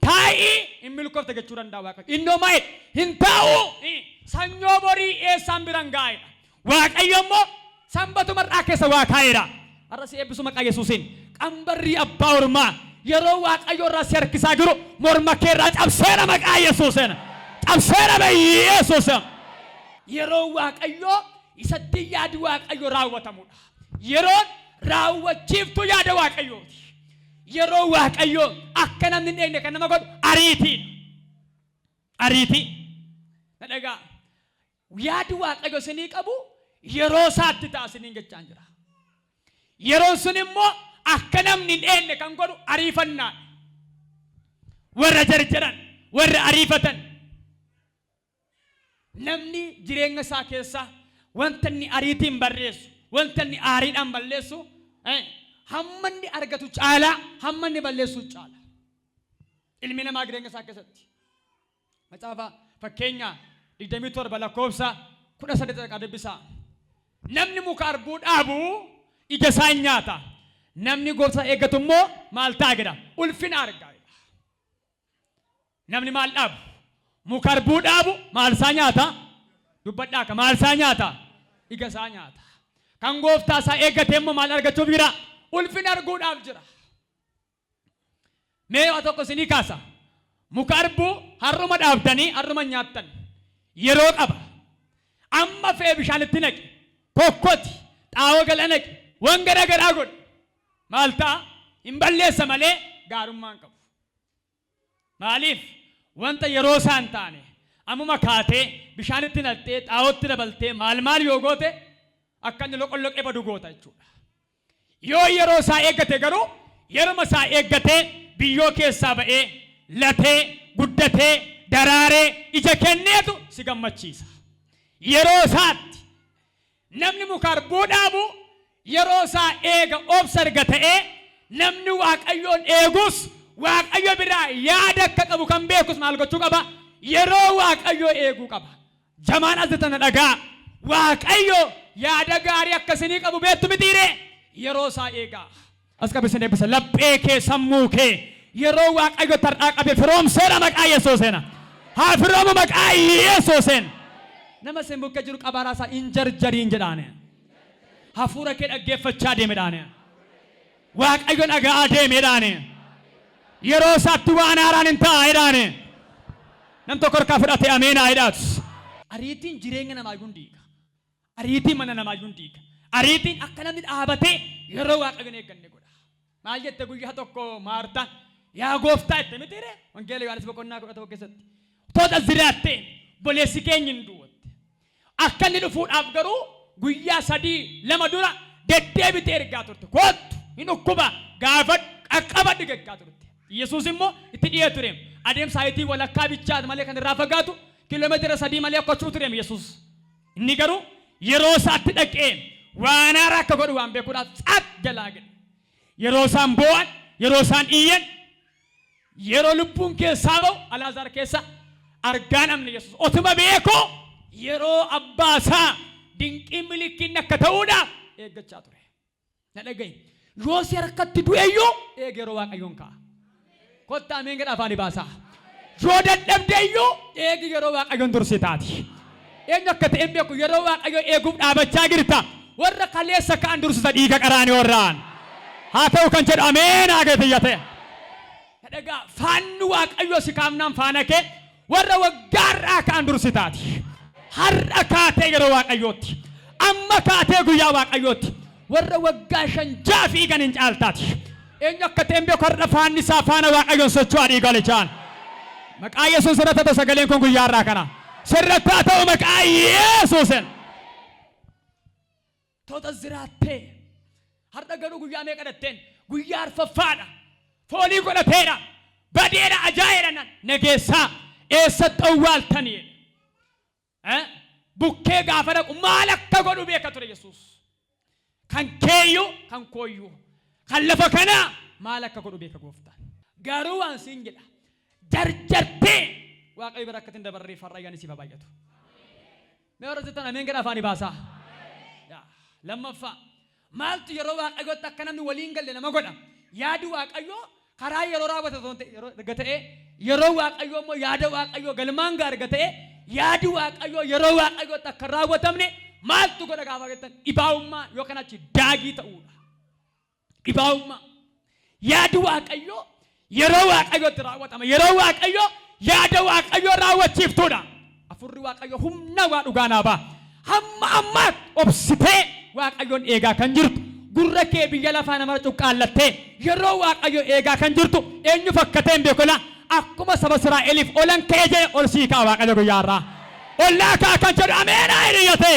taa'ii hin milkoofte jechuu danda'a waaqayyo. Innoo maayed hin taa'u sanyoo borii eessaan biran gaa'edha. Waaqayyo immoo sanbatuma irraa keessa waa kaa'edha. Har'a si eebbisu maqaa Yesuusiin qambarrii abbaa ormaa yeroo waaqayyo irraa si harkisaa jiru morma kee irraa cabseera maqaa Yesuusiin. Cabseera Yesuusiin. Yeroo waaqayyo isatti yaadi waaqayyo raawwatamudha. Yeroo raawwachiiftu yaada waaqayyooti. Yeroo waaqayyo akka namni hin eegne kan nama godhu ariitii. Ariitii. Nadhagaa yaadi waaqayyo isinii qabu yeroo isaatti ta'a isiniin jechaan jira. Yeroon sun immoo akka namni hin eegne kan godhu ariifannaa. Warra jarjaran warra ariifatan. Namni jireenya isaa keessa wanta inni ariitiin barreessu wanta inni aariidhaan balleessu hamma inni argatu caalaa hamma inni balleessu caala. Ilmi namaa jireenya isaa keessatti macaafa fakkeenya 27 lakkoofsa 18 dhaqaa dubbisaa. Namni muka arbuu dhaabu ija isaa nyaata. namni gooftaa eeggatu immoo maal ta'a jedha ulfina argaa. Namni maal dhaabu muka harbuu dhaabu maal isaa nyaata dubbadhaa ka maal isaa nyaata iga isaa nyaata. Kan gooftaa isaa eeggate immoo maal argachuuf jira ulfina arguudhaaf jira. Mee waa tokko isinii kaasa muka harbuu harruma dhaabdanii harruma nyaattan yeroo qaba amma fee bishaanitti naqi kokkoti xaawoo gala naqi waan garaa godhu maal ta'a hin balleessa malee gaarummaan qabu. Maaliif wanta yeroo isaan taane ammuma kaatee bishaanitti naqxee xaawootti dabaltee maal yoo goote akka inni loqolloqee badu goota jechuudha. Yoo yeroo isaa eeggate garuu yeroo isaa eeggatee biyyoo keessaa ba'ee latee guddatee daraaree ija kenneetu si gammachiisa. Yeroo isaatti namni muka harbuu dhaabu yeroo isaa eega obsa arga ta'ee namni waaqayyoon eegus waaqayyo biraa yaada akka qabu kan beekus maal gochuu qaba yeroo waaqayyo eeguu qaba. Jamaan asitana dhagaa waaqayyo yaada gaarii akkasinii qabu beektu mitiire yeroo isaa eegaa. As qabisin eebbisa laphee kee sammuu kee yeroo waaqayyo tardhaa qabe firoomseera maqaa Yesuuseena haa firoomu maqaa Yesuuseen. Nama sin bukkee jiru qabaraa isaa hin jarjariin jedhaane hafuura kee dhaggeeffachaa deemedhaane waaqayyo dhagaa deemedhaane yeroo isaatti waan haaraan hin ta'a jedhaane nam tokko harkaa fudhate ameenaa jedhaatu. Ariitiin jireenya namaa gundiiga ariitiin mana namaa gundiiga ariitiin akka namni dhaabatee yeroo waaqayyoon eegganne godha. Maal jette guyyaa tokko Maartaan yaa gooftaa itti mitiire wangeela Yohaannis boqonnaa 11 keessatti toota ziraatte boleessi keenya hin du'atte akka inni dhufuudhaaf garuu guyyaa 2 dura deddeebitee ergaa turte kootu hin dhukkuba gaafa qaqqabadhu geggaa turte. Yesuus immoo itti dhiyee ture adeemsa ayitii walakkaa bichaat malee kan irraa fagaatu kiiloomeetira 3 malee akkachuu ture Yesuus. Inni garuu yeroo isaatti dhaqee waan haaraa akka godhu waan beekuudhaaf xaat jalaa gale. Yeroo isaan boo'an yeroo isaan iyyan yeroo lubbuun keessaa ba'u Alaazaar keessa argaa namni Yesuus otuma beekoo yeroo abbaasaa dinqii milikiin akka ta'uudhaaf eeggachaa ture. Na dhaga'i yoo si harkatti du'eyyuu eegi yeroo waaqayyoon ka'a. Kottaa ameen jedha afaan baasaa. Yoo dadhabdeyyuu eegi yeroo waaqayyoon dursi taati. Eenyu akka ta'e beeku yeroo waaqayyoo eeguuf dhaabachaa jirta warra kaleessa ka'an dursisa dhiiga qaraanii warraan. Haa ta'u kan jedhu ameen ageetiyyate. Dhagaa faanni waaqayyoo si kaamnaan faana kee warra waggaarraa ka'an dursi taati. Har'a kaatee yeroo waaqayyootti amma kaatee guyyaa waaqayyootti warra waggaa 5 fiigan hin caaltaati. Eenyu akka ta'e beeku har'a faanni isaa faana waaqayyoon socho'aa dhiiga lichaan. Maqaa Yesuus irratti ta'u sagaleen kun guyyaarraa kana. Sirratti haa ta'u maqaa Yesuusen. Toota ziraattee har'a garuu guyyaa meeqa dhatteen guyyaa arfaffaadha foolii godhateedha badeedha ajaa'eedha nageessaa eessatti awwaaltanii bukkee gaafa dhaqu maal akka godhu beeka ture Yesuus. Kan keeyyuu kan kooyyuu kan lafa kanaa maal akka godhu beeka gooftaan. Garuu waan siin jedha jarjartee waaqayyo bira akka dabarree farra ayyaanni siif baay'atu. Mee warra jettan ameen jedha afaan baasaa. Lammaffaa maaltu yeroo waaqayyootti akka namni waliin galle nama godha. Yaadi waaqayyoo karaa yeroo raawwate erga ta'e yeroo waaqayyoo immoo yaada waaqayyoo galmaan gaa erga ta'e yaadi waaqayyoo yeroo waaqayyootti akka raawwatamne maaltu godha gaafa jettan dhibaa'ummaa yookaan achi daagii ta'uudha. Dhibaa'ummaa yaadi waaqayyoo yeroo waaqayyootti raawwatama yeroo waaqayyoo yaada waaqayyoo raawwachiiftuudha. Afurri waaqayyoo humna waa dhugaanaa ba'a. Hamma ammaatti obsitee waaqayyoon eegaa kan jirtu gurra kee biyya lafaa nama cuqqaallattee yeroo waaqayyo eegaa kan jirtu eenyu fakkateen beekola akkuma saba Israa'eliif olan kee jedhe ol siikaa waaqayyo guyyaarraa ollaa kaa kan jedhu ameenaa hiriyyate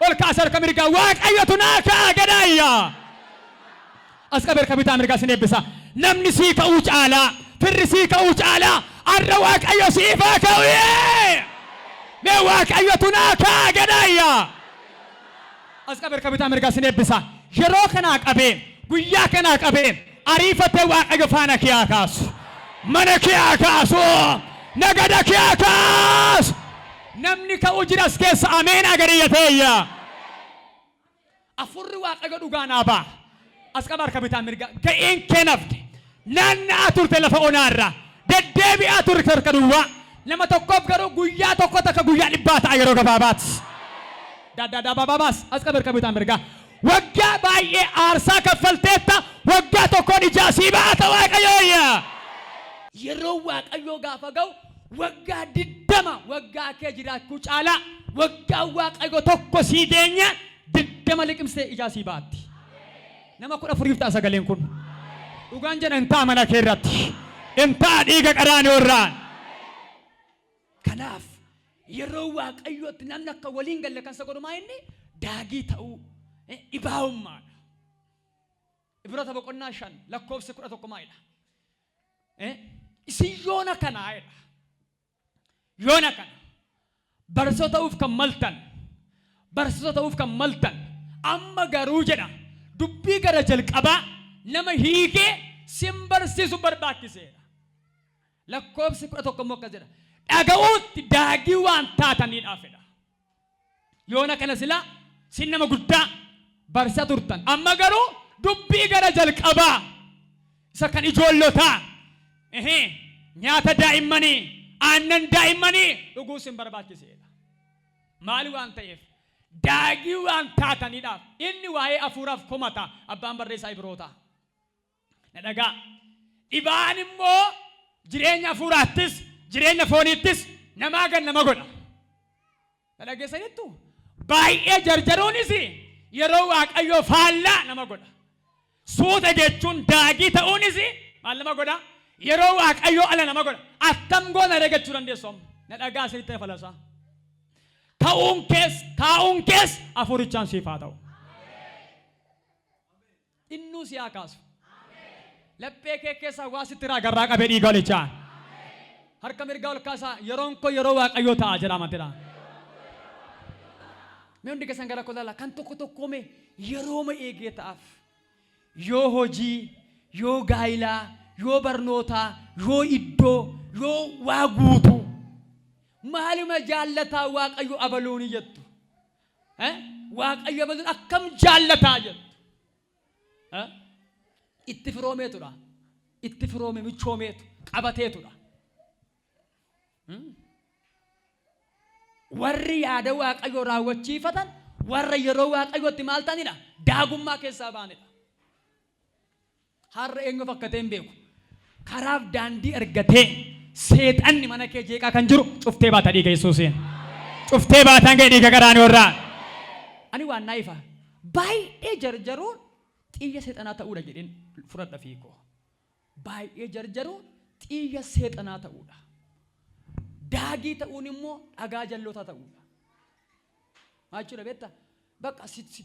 ol kaasa harka mirgaa waaqayyotu naa kaa gadaayyaa as qabe harka bitaa mirgaa sin eebbisa namni sii ka'uu caalaa firri sii ka'uu caalaa arra waaqayyo siifaa ka'uyee mee waaqayyotu naa kaa gadaayyaa as qabe harka bitaa mirgaa sin eebbisa yeroo kanaa qabee guyyaa kanaa qabee ariifatee waaqayyo faana kee haa kaasu mana kee haa kaasu nagada kee haa kaasu namni ka'uu jiras keessa ameen agariyyateeyya afurri waaqayyo dhugaanaa ba'a أسكبر كبيتان مرجع كإن كنفد نان أتور تلفون أرا ددبي أتور كركدوا لما تكوب كرو غويا تكوتا كغويا لبات أيرو كبابات دا باباس أسكبر كبيتان مرجع وجا باي أرسا كفلتتا وجا تكون جاسيبا تواقيا يرو واقيو غافغو وجا ددما وجا كجرات كوچالا وجا واقيو تكو سيدينيا ددما لكمسه إجاسيبات نما كنا فريفتا سغلين كن وغانجن انتا منا كيرات انتا ديغا قراني وران كناف يرو واقيو تنانك ولين غل كان سغدو مايني داغي تاو إباهما إبرة بقولنا شان لا كوب سكرة تكمايلا إسي يونا كنا أيلا يونا كنا برسو تاوف كملتن برسو تاوف كملتن أما غروجنا دبي غرجل كبا نما هيكي سيمبر سيسوبر باكي سيرا لا كوب سكرة تكمو كزيرا أغاوت داغي وان تاتانين أفدا يونا كنا سلا سينما غدا برسا ترتن أما غرو دبي غرجل كبا سكن إجولوتا نياتا دائماني آنن دائماني لغو سنبر باكي سيدا مالو وان تيف داغي وان تاتاني داف إني واي أفوراف كوماتا أبان برسا إبروتا ندقا إباني مو جرين أفوراتس جرين فونيتس نماغن نماغن ندقا سيدتو باي جرجروني سي yeroo waaqayyo faalla nama godha suuta jechuun daagii ta'uunis maal nama godha yeroo waaqayyo ala nama godha attam goona dhagachuu dandeessom na dhagaa sirriitti falasa taa'uun kees afurichaan siif haa ta'u innuu si haa kaasu laphee kee keessa waa sitti irraa garraa qabee dhiiga olichaan harka mirgaa ol kaasaa yeroon koo yeroo waaqayyo ta'a jedha amantiidha. मैं उनके संगरा को लाला कंतो को तो कोमे यरो में एक ये ताफ यो होजी यो गाइला यो बरनोता यो इड्डो यो वागूतु मालूम है जालता वाक अयो अबलोनी जत्तु हैं वाक अयो अबलोन अक्कम जालता जत्तु इत्तिफरो में तुरा इत्तिफरो में मिच्छो में अबते तुरा warri yaada waaqayyo raawwachiifatan warra yeroo waaqayyotti maal ta'anidha daagummaa keessaa baanidha har'a eenyu fakkatee hin beeku karaaf daandii argatee seexanni mana kee jeeqaa kan jiru cuftee baata dhiiga Yesuusiin cuftee baataan ga'e dhiiga garaanii warraa ani waan naayifa baay'ee jarjaruun xiyya seexanaa ta'uudha jedheen fudhadha fiikoo baay'ee jarjaruun xiyya seexanaa ta'uudha daagii ta'uun immoo dhagaa jalloota ta'uudha. Maachuudha beektaa bakka sitti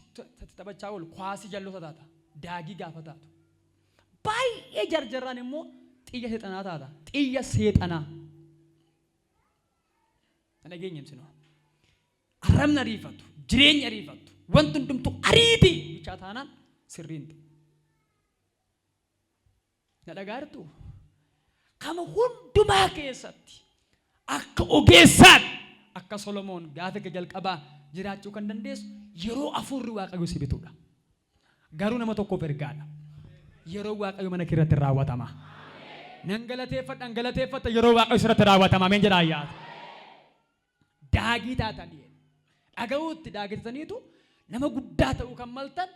taphachaa oolu kwaasii jalloota taata daagii gaafa taatu. Baay'ee jarjarraan immoo xiyya seexanaa taata xiyya seexanaa. Kana geenyamsinoo arrabna ariifatu jireenya ariifatu wanti hundumtu ariitii bichaa taanaan sirriinti. Na dhagaartu kama hundumaa keessatti. akka ogeessaan akka Solomoon gaafa jalqabaa jiraachuu kan dandeessu yeroo afurri waaqayyo si bituudha garuu nama tokkoof ergaadha yeroo waaqayyo mana keerratti raawwatama nan galateeffadha yeroo waaqayyo sirratti raawwatama ameen jedha ayyaata daagii taatanii dhaga'uutti daageessaniitu nama guddaa ta'uu kan maltan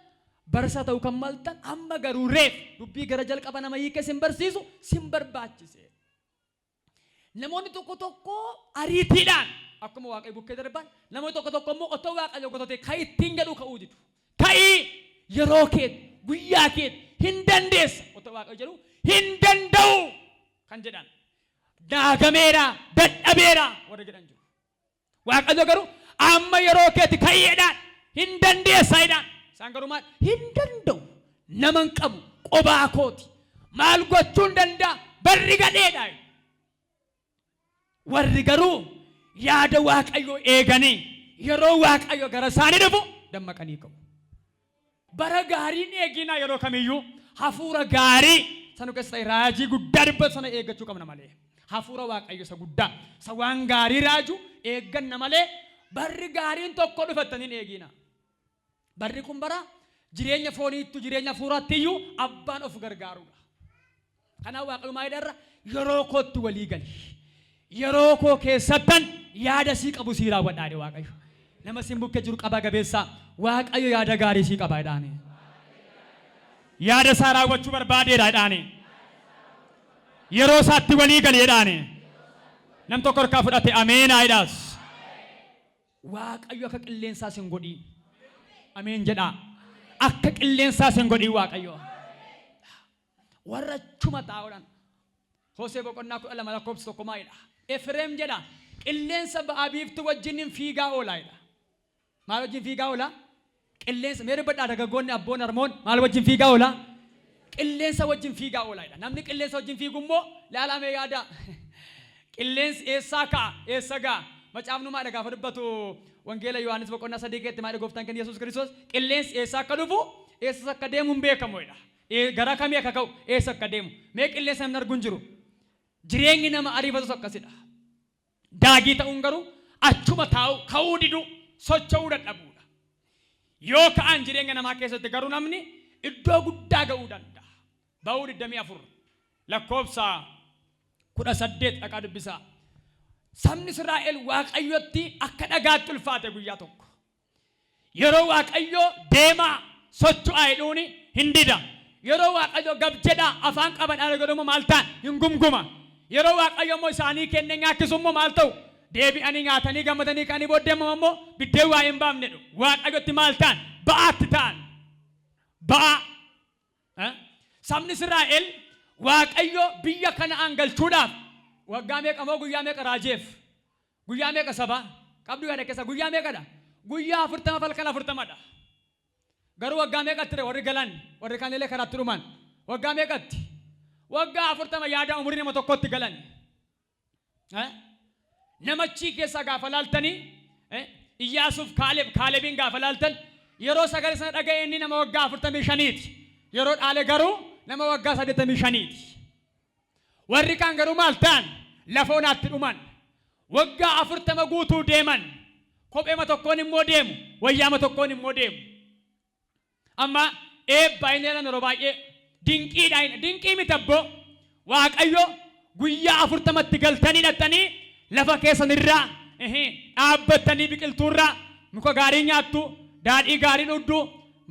barsa ta'uu kan maltan amma garuu reef dubbii gara jalqaba nama hiike sin barsiisu sin barbaachise namoonni tokko tokko ariitiidhaan akkuma waaqayyo bukkee darban namoonni tokko tokko immoo otoo waaqayyo gotote kan ittiin jedhu ka'uu didu ka'ii yeroo keet guyyaa keet hin dandeessa otoo waaqayyo jedhu hin danda'u kan jedhan daagameera dadhabeera warra jedhan jiru waaqayyo garuu amma yeroo keeti ka'iidhaan hin dandeessa jedhan isaan garuu maal hin danda'u naman qabu qobaa kooti maal gochuun danda'a barri gadheedha warri garuu yaada waaqayyo eeganii yeroo waaqayyo gara isaanii dhufu dammaqanii qabu bara gaariin eeginaa yeroo kamiyyuu hafuura gaarii sanu keessa raajii guddaa dubbatu sana eeggachuu qabna malee hafuura waaqayyo isa guddaa isa waan gaarii raaju eegganna malee barri gaariin tokko dhufattaniin eegina barri kun bara jireenya fooniittu jireenya fuuraattiyyuu abbaan of gargaarudha. Kanaaf Waaqayyo maal jedharra yeroo kootti walii gali. Yeroo koo keessattan yaada sii qabu sii raawwadhaadhe Waaqayyo. Nama siin bukkee jiru qaba gabeessaa Waaqayyo yaada gaarii sii qaba jedhaani. Yaada isaa raawwachuu barbaadeedha jedhaani. Yeroo isaatti walii gali jedhaani. Nam tokko harkaa fudhate ameen jedhaas. Waaqayyo akka qilleensaa sin godhi. Ameen jedha. Akka qilleensaa sin godhi Waaqayyo. Warra chuma taa'uudhaan. Hosee boqonnaa 12 lakkoofsa 1 maayidha. Efreem jedha qilleensa ba'aa biiftuu wajjin fiigaa oolaa jedha. Maal wajjin fiigaa oolaa? Qilleensa meerri badhaa dargaggoonni abboon harmoon maal wajjin fiigaa oolaa? Qilleensa wajjin fiigaa oolaa jedha. Namni qilleensa wajjin fiigu immoo laalamee yaada. Qilleensi eessaa ka'a? Eessa ga'a? Macaafnu maal gaafa dubbatu wangeela Yohaannis boqonnaa 3 keessatti maal gooftaan keenya Yesuus Kiristoos qilleensi eessaa akka dhufu eessas akka deemu hin beekamu jedha. Gara kamii akka ka'u eessa akka deemu mee qilleensa namni arguu hin jiru. Jireenyi nama ariifatus akkasidha. Daagii ta'uun garuu achuma taa'u ka'uu didu socho'uu dadhabuudha. Yoo ka'an jireenya namaa keessatti garuu namni iddoo guddaa ga'uu danda'a. Ba'uu 24 lakkoofsa 18 dhaqaa dubbisaa. Sabni Israa'el Waaqayyotti akka dhagaatti ulfaate guyyaa tokko. Yeroo Waaqayyo deemaa socho'aa jedhuuni hin dida. Yeroo Waaqayyo gab jedha afaan qabadhaan godhamu maal ta'an hin gumguma. Yeroo Waaqayyo immoo isaanii kenne nyaachisu immoo maal ta'u deebi'anii nyaatanii gammadanii ka'anii booddee immoo biddeen waa hin baafnedhu. Waaqayyotti maal ta'an ba'aatti ta'an. Ba'a. Sabni Israa'el Waaqayyo biyya Kana'aan galchuudhaaf waggaa meeqa moo guyyaa meeqa raajeef? Guyyaa meeqa saba? Qabdu yaada keessa guyyaa meeqadha? Guyyaa 40 falkan 40dha. Garuu waggaa meeqatti ture warri galan warri kaanilee karaatti dhuman waggaa meeqatti? Waggaa 40 yaada umurii nama tokkotti galan. Namachi keessa gaafa laaltanii Iyyaasuuf Kaalebiin gaafa laaltan yeroo sagalee sana dhaga'e inni nama waggaa 45ti. Yeroo dhaale garuu nama waggaa 85ti. Warri kaan garuu maal ta'an lafa onaatti dhuman. Waggaa 40 guutuu deeman. Kopheema tokkoon immoo deemu. Wayyaama tokkoon immoo deemu. Amma eebbaayinee yeroo baay'ee dinqii mitabboo Waaqayyo guyyaa 40tti galtanii dhattanii lafa keessan irraa dhaabbattanii biqiltuurraa muka gaarii nyaattu daadhii gaarii dhudhu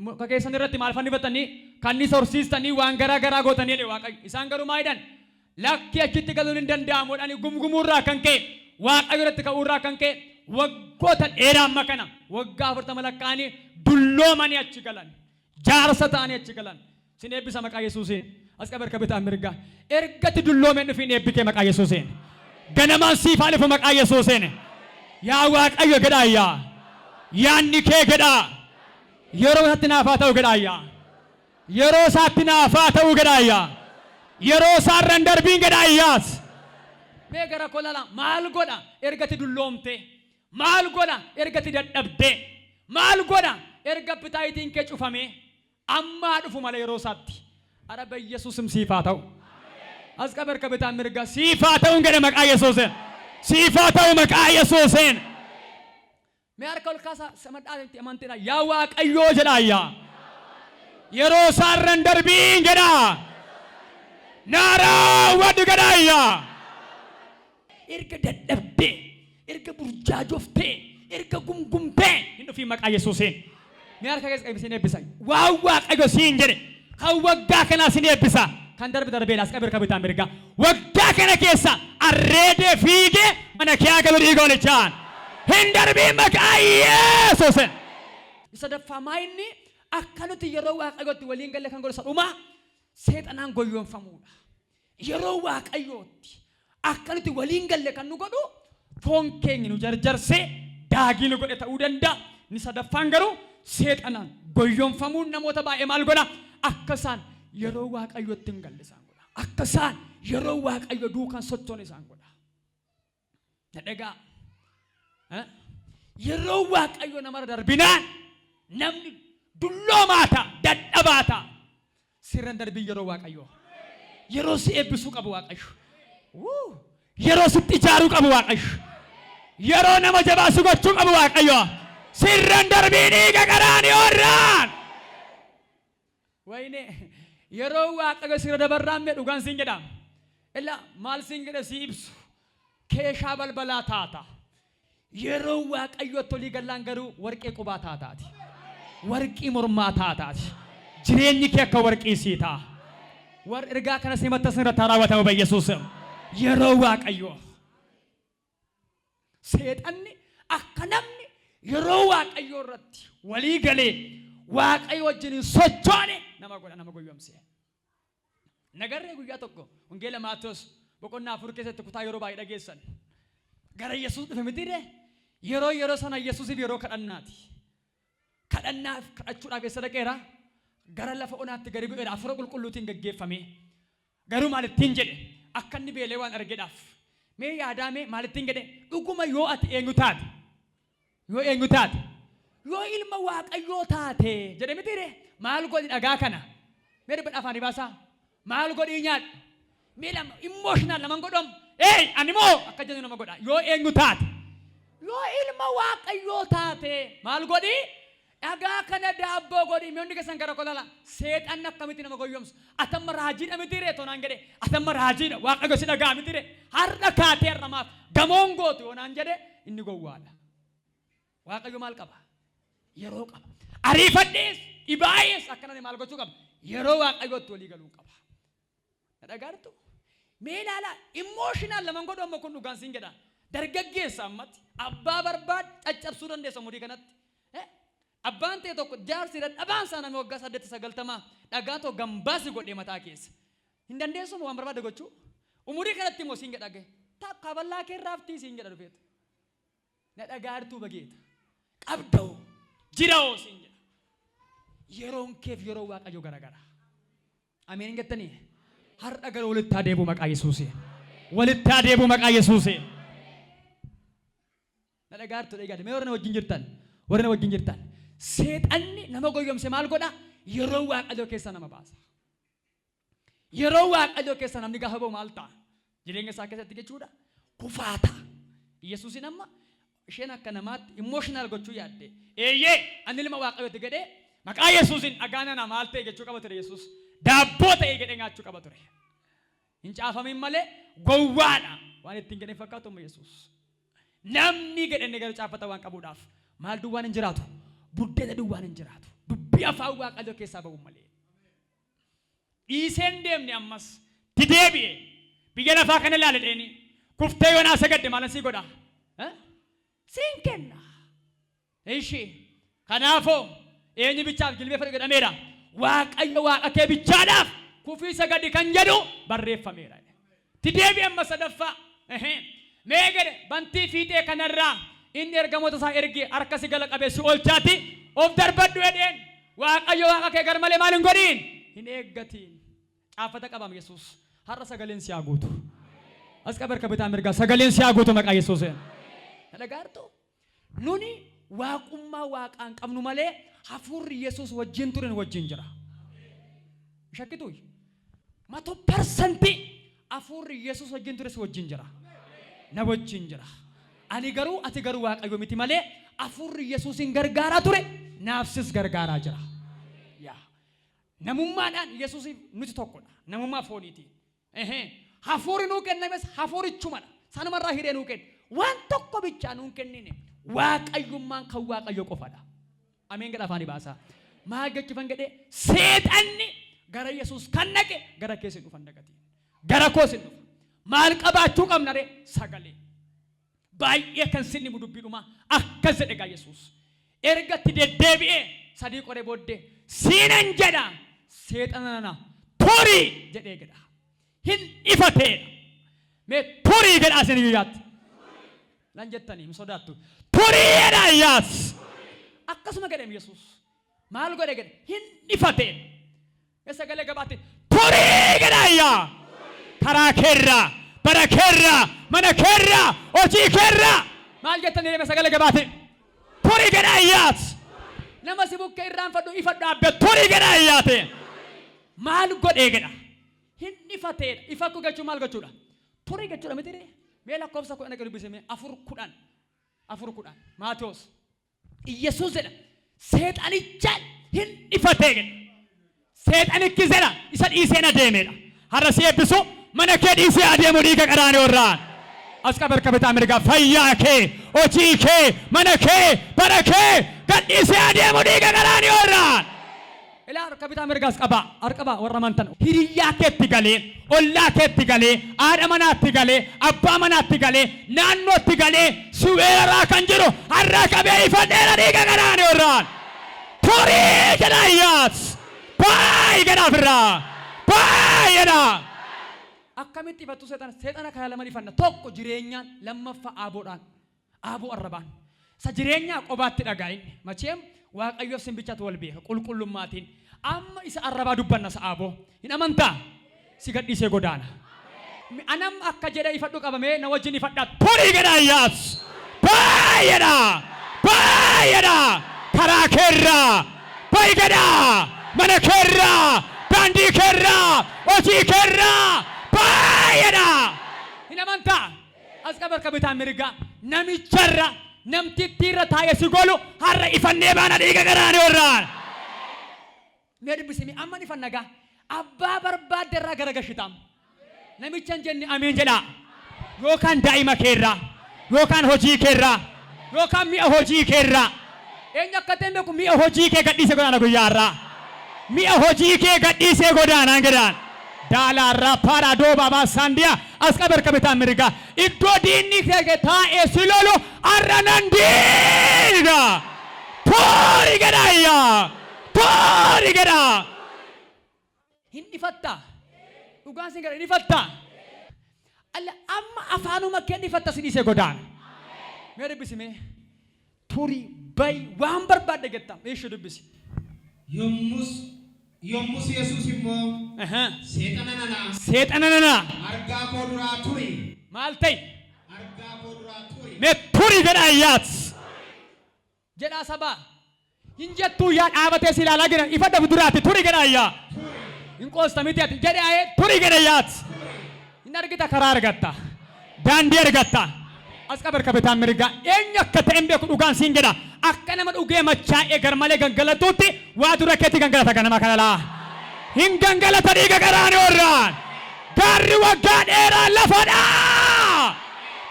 muka keessan irratti maal fannifatanii kanniisa horsiistanii waan garaa garaa gootanii jedhe Waaqayyo. Isaan garuu maal jedhan lakki achitti galuun hin danda'amu jedhanii gumgumuurraa kan ka'e Waaqayyo irratti ka'uurraa kan ka'e waggoota dheeraa amma kana waggaa 40 lakkaa'anii dulloomanii achi galan. Jaarsa ta'anii achi galan. Sin eebbisa maqaa Yesuusiin. As qabar kabitaan mirgaa. Ergatti dulloomeen dhufiin eebbikee maqaa Yesuusiin. Ganamaan siifaan ifu maqaa Yesuusiin. Yaa Waaqayyo gedhaayyaa. Yaanni kee gedhaa. Yeroo isaatti naafaa ta'u gedhaayyaa. Yeroo isaatti naafaa ta'u gedhaayyaa. Yeroo isaarran darbiin gedhaayyaas. Mee gara kolala maal godha ergatti dulloomte. Maal godha ergatti dadhabde. Maal godha erga bitaayitiin kee cufame. Amma dhufu malee yeroo isaatti. Araba Yesuusim siifaa ta'u. As qabar kabitaan mirgaa siifaa ta'uun gedhe maqaa Yesuusiin. Siifaa ta'u maqaa Yesuusiin. Mee harka ol kaasa samadhaatti amantiidha. Yaa Waaqayyoo jedhaayyaa. Yeroo isaarran darbiin gedhaa. Naaraa waddu gedhaayyaa. Erga dadhabdee, erga burjaajoftee, erga gumgumtee hin dhufii maqaa Yesuusiin. Mee harka keessa qabisin eebbisa. Waa Waaqayyo siin jedhe. Kan waggaa kanaa sin eebbisa. Kan darbee as qabir kabitaan mirgaa. Waggaa kana keessa arreedee fiigee mana kee galu dhiigoonichaan. Hin darbii maqaa Yesuusiin. Isa daffamaa inni akka nuti yeroo Waaqayyootti waliin galle kan godhu isa dhumaa seexanaan goyyoonfamuudha. Yeroo Waaqayyootti akka nuti waliin galle kan nu godhu foon keenya nu jarjarsee daagii nu godhe ta'uu danda'a. Ni sadaffaan garuu seexanaan goyyoonfamuun namoota baay'ee maal godha akka isaan yeroo Waaqayyootti hin galle isaan godha. Akka isaan yeroo Waaqayyo duukaan sochoon isaan godha. Nadhagaa yeroo Waaqayyo namarra darbinaan namni dulloomaa ta'a dadhabaa ta'a. Sirran darbii yeroo Waaqayyo yeroo si eebbisuu qabu Waaqayyo. Yeroo sitti ijaaruu qabu Waaqayyo. Yeroo nama jabaasu gochuu qabu Waaqayyo. Sirran darbii dhiiga qaraanii orraan wayne yeroo waaqayyo sirra dabarraame dhugaan siin jedhama illa maal siin jedhe si ibsu keeshaa balbalaa taata yeroo waaqayyo tolii gallaan garuu warqee qubaa taataati warqii mormaa taataati jireenyi kee akka warqii sii ta'a war ergaa kana simatta sirra raawwatama biyyesuus yeroo waaqayyo seexanni akka namni yeroo waaqayyo irratti walii galee waaqayyo wajjin sochoone nama godha nama goyyomse nagarree guyyaa tokko wangeela Maatiyos boqonnaa 4 keessatti kutaa yeroo baay'ee dhageessan gara Yesuus dhufe mitire yeroo sana Yesuusiif yeroo kadhannaati kadhannaaf kadhachuudhaaf eessa dhaqeera gara lafa onaatti gadi bu'eera afura qulqulluutiin gaggeeffame garuu maalittiin jedhe akka inni beelee waan argeedhaaf mee yaadaame maalittiin jedhe dhuguma yoo ati eenyu taate yoo ilma waaqayyoo taate jedhe mitire maal godhi dhagaa kana mee dubbi afaanii baasaa maal godhi nyaadhu mee lama emotional laman godhom ani moo akka jennu nama godha yoo eenyu taate yoo ilma waaqayyoo taate maal godhi dhagaa kana daabboo godhi mee hundi keessan gara kolala seexanni akkamitti nama goyyomsu atamma raajiidha mitire toonaan jedhe atamma raajiidha waaqayyo si dhagaa mitire har'a kaatee har'amaaf gamoon gootu yoonaan jedhe inni gowwaadha waaqayyo maal qaba yeroo qaba ariifadhees dhibaayes akkana maal gochuu qaba yeroo waaqayyootti walii galuu qaba dhagaartu mee ilaala emotional laman godhu amma kun dhugaan siin jedha dargaggeessa ammatti abbaa barbaad caccabsuu dandeessa murii kanatti abbaan ta'e tokko jaarsi dadhabaan isaa nama waggaa 890 dhagaa tokko gambaasi godhee mataa keessa hin dandeessu waan barbaade gochuu umurii kanatti immoo siin jedha takka bal'aa kee raaftii siin jedha dhufeetu na dhagaartuu bageeta qabdoo jiraoo siin jedha yeroon keef yeroo waaqayyo garagara ameen jettanii har'a gara walitti adeemu maqaa Yesuusee walitti adeemu maqaa Yesuusee na dhagaartuu dhagaadhe mee warra wajjin jirtan seexanni nama goyyomse maal godha yeroo waaqayyo keessa nama baasa yeroo waaqayyo keessa namni gaafa ba'u maal ta'a jireenya isaa keessatti jechuudha kufaata Yesuusin amma isheen akka namaatti emotional gochuu yaadde eeyyee ani ilma waaqayyooti jedhee maqaa Yesuusin dhagaana maal ta'e jechuu qaba ture Yesuus daabboo ta'e jedhee nyaachuu qaba ture hin caafamin malee gowwaadha waan ittiin jedhee fakkaatu Yesuus namni jedhee gara caafata waan qabuudhaaf maal duwwaan hin jiraatu buddeena duwwaan hin jiraatu dubbii afaan waaqayyo keessaa ba'u malee dhiiseen deemne ammas dideebi'e biyya lafaa kana ilaale dheeni kuftee yoonaa sagadde maalan sii godha siin kenna ishee kanaafoo eenyu bichaaf jilbeeffatu jedhameera waaqayyo waaqa kee bichaadhaaf kufii sagadi kan jedhu barreeffameera dideebi'e amma sadaffaa mee gede bantii fiixee kanarraa inni ergamoota isaa ergee harka si gala qabeessi oolchaati of darbadhu jedheen waaqayyo waaqa kee gar malee maal hin godhiin hin eeggatiin caafata qabam Yesuus har'a sagaleen si haa guutu as qabarka bitaa mirgaa sagaleen si haa guutu maqaa Yesuuseen dhagaartu nuni waaqummaa waaqaan qabnu malee hafuurri Yesuus wajjin turen wajjin jira shakkitu 100% hafuurri Yesuus wajjin tures wajjin jira na wajjin jira ani garuu ati garuu waaqayyo miti malee hafuurri Yesuusin gargaaraa ture naafsis gargaaraa jira yaa namummaadhaan Yesuusiif nuti tokkodha namummaa fooniiti hafuurri nuu kennames hafuurichumadha sanumarraa hiree nuu kenna waan tokko bichaa nuu kennine waaqayyummaan kan waaqayyo qofadha ameen jedha afaanii baasaa maal jechuufan jedhee seexanni gara Yesuus kan dhaqe gara keessin dhufan dhaqatiin gara koosin dhufa maal qabaachuu qabna ree sagalee baay'ee kan sinni mudubbiidhuma akkas jedhe gaa Yesuus ergatti deddeebi'ee sadii qoree booddee siinan jedha seexanana turii jedhee jedha hin ifateedha mee turii jedha asin biyyaatti lan jettanii hin sodaattu turii jedha yaas akkasuma jedhame Yesuus maal godhe jedhe hin ifateedha sagalee gabaatti turii jedha yaa karaa keerraa bara keerraa mana keerraa hojii keerraa maal jettanii deeme sagalee gabaatti turii jedha yaas nama si bukkee irraanfadhu ifadhu abbe turii jedha yaate maal godhe jedha hin ifateedha ifakku jechuu maal gochuudha turii jechuudha miti mee lakkoofsa 10 akka dubbisame 4:10 Maatiyos Yesuus jedha seexanichaan hin ifatee jedha seexan ikkisera isa dhiiseen adeemedha. Har'a si eebbisu mana kee dhiisee adeemu dhiiga qaraanii warraan. As qabar kabitaa mirgaa fayyaa kee, hojii kee, mana kee, bara kee gad dhiisee adeemu dhiiga qaraanii warraan. Ilaa harka bitaa mirgaas qaba warra mantan hiriyaa keetti galee, ollaa keetti galee, haadha manaatti galee, abbaa manaatti galee, naannootti galee, suweeraa kan jiru har'a qabee ifadheera dhiiga qaraanii warraan. Turii jedhaayyaas. Baay'ee gadaafirraa. Baay'eedha. Akkamitti ifattu seexana kana lama ifanna tokko jireenyaan lammaffaa aaboodhaan aaboo arrabaan sa jireenyaa qobaatti dhagaa'in macheem waaqayyoof simbichatu wal beeka qulqullummaatiin amma isa arrabaa dubbanna sa aaboo hin amantaa si gadhiisee godaana anam akka jedha ifadhu qabamee na wajjin ifadhaa turii gadaayyaas baay'eedha karaa keerraa baay'eedha mana keerraa daandii keerraa hojii keerraa baay'eedha hin amantaa as qabar kabitaa mirgaa namicharra namtittiirra taa'ee si golu har'a ifannee baana dhiiga qaraanii warraan. Mee dubbisimi amma ifannagaa abbaa barbaadde irraa garagashitam namichan jenni amiin jedha yookaan daa'ima keerraa yookaan hojii keerraa yookaan mi'a hojii keerraa eenyu akka ta'e beeku mi'a hojii kee gadhiisee godaana guyyaarraa mi'a hojii kee gadhiisee godaanaan gedaan. Dalarra para do baba sandia askabar kabitaa mirga iddoo diinni kee taa'ee si lolu arranandiidha toori gedha hin ifatta dhugaan sin gara hin ifatta alla amma afaanuma kee ifatta sin dhiisee godaan mee dubbisime turii bay waan barbaadde gettam eeshu dubbisi Yommus Yesuus immoo seexana nana argaa koo duraa turi maal ta'e argaa koo duraa turi mee turii jedhaayyaas jedhaa sabaa hin jettuu yaa dhaabatee si ilaalaa jira ifa dhabu duraati turii jedhaayyaa hin qoostamiti ati jedhaayee turii jedhaayyaas hin argita karaa argatta daandii argatta as qabar kabitaan mirgaa eenyu akka ta'en beeku dhugaan siin jedha akka nama dhugee machaa'ee garmalee gangalatuutti waa dura keetti gangalata ganama kana laa hin gangalata dhiiga qaraanii warraan gaarri waggaa dheeraa lafadhaa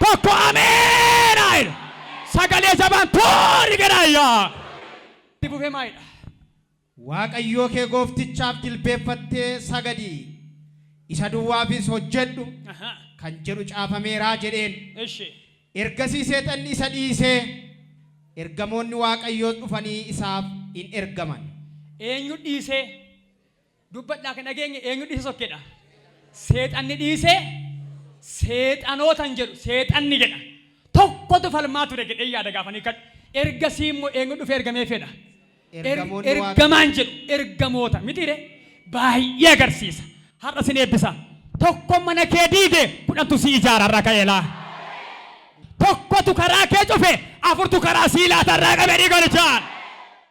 tokko ameenaa sagalee jabaan toori gedhaayyaa itti fufee maayidha Waaqayyoo kee gooftichaaf jilbeeffattee sagadii isa duwwaafis hojjedhu kan jedhu caafameeraa jedheen ergasii seexanni isa dhiisee ergamoonni Waaqayyoo dhufanii isaaf in ergaman. Eenyu dhiisee dubbadhaa kan dhageenye eenyu dhiise sokkeedha. Seexanni dhiisee seexanootan jedhu seexanni jedha. Tokkotu falmaa ture jedhee yaada gaafanii kan ergasii immoo eenyu dhufee ergamee fedha. Ergamaan jedhu ergamoota mitiire baay'ee agarsiisa. Har'a sin eebbisa. Tokko mana kee diige kudhantu si ijaara irraa ka'eelaa. Tokkotu karaa kee cufe afurtu karaa sii laata irraa qabee dhiiga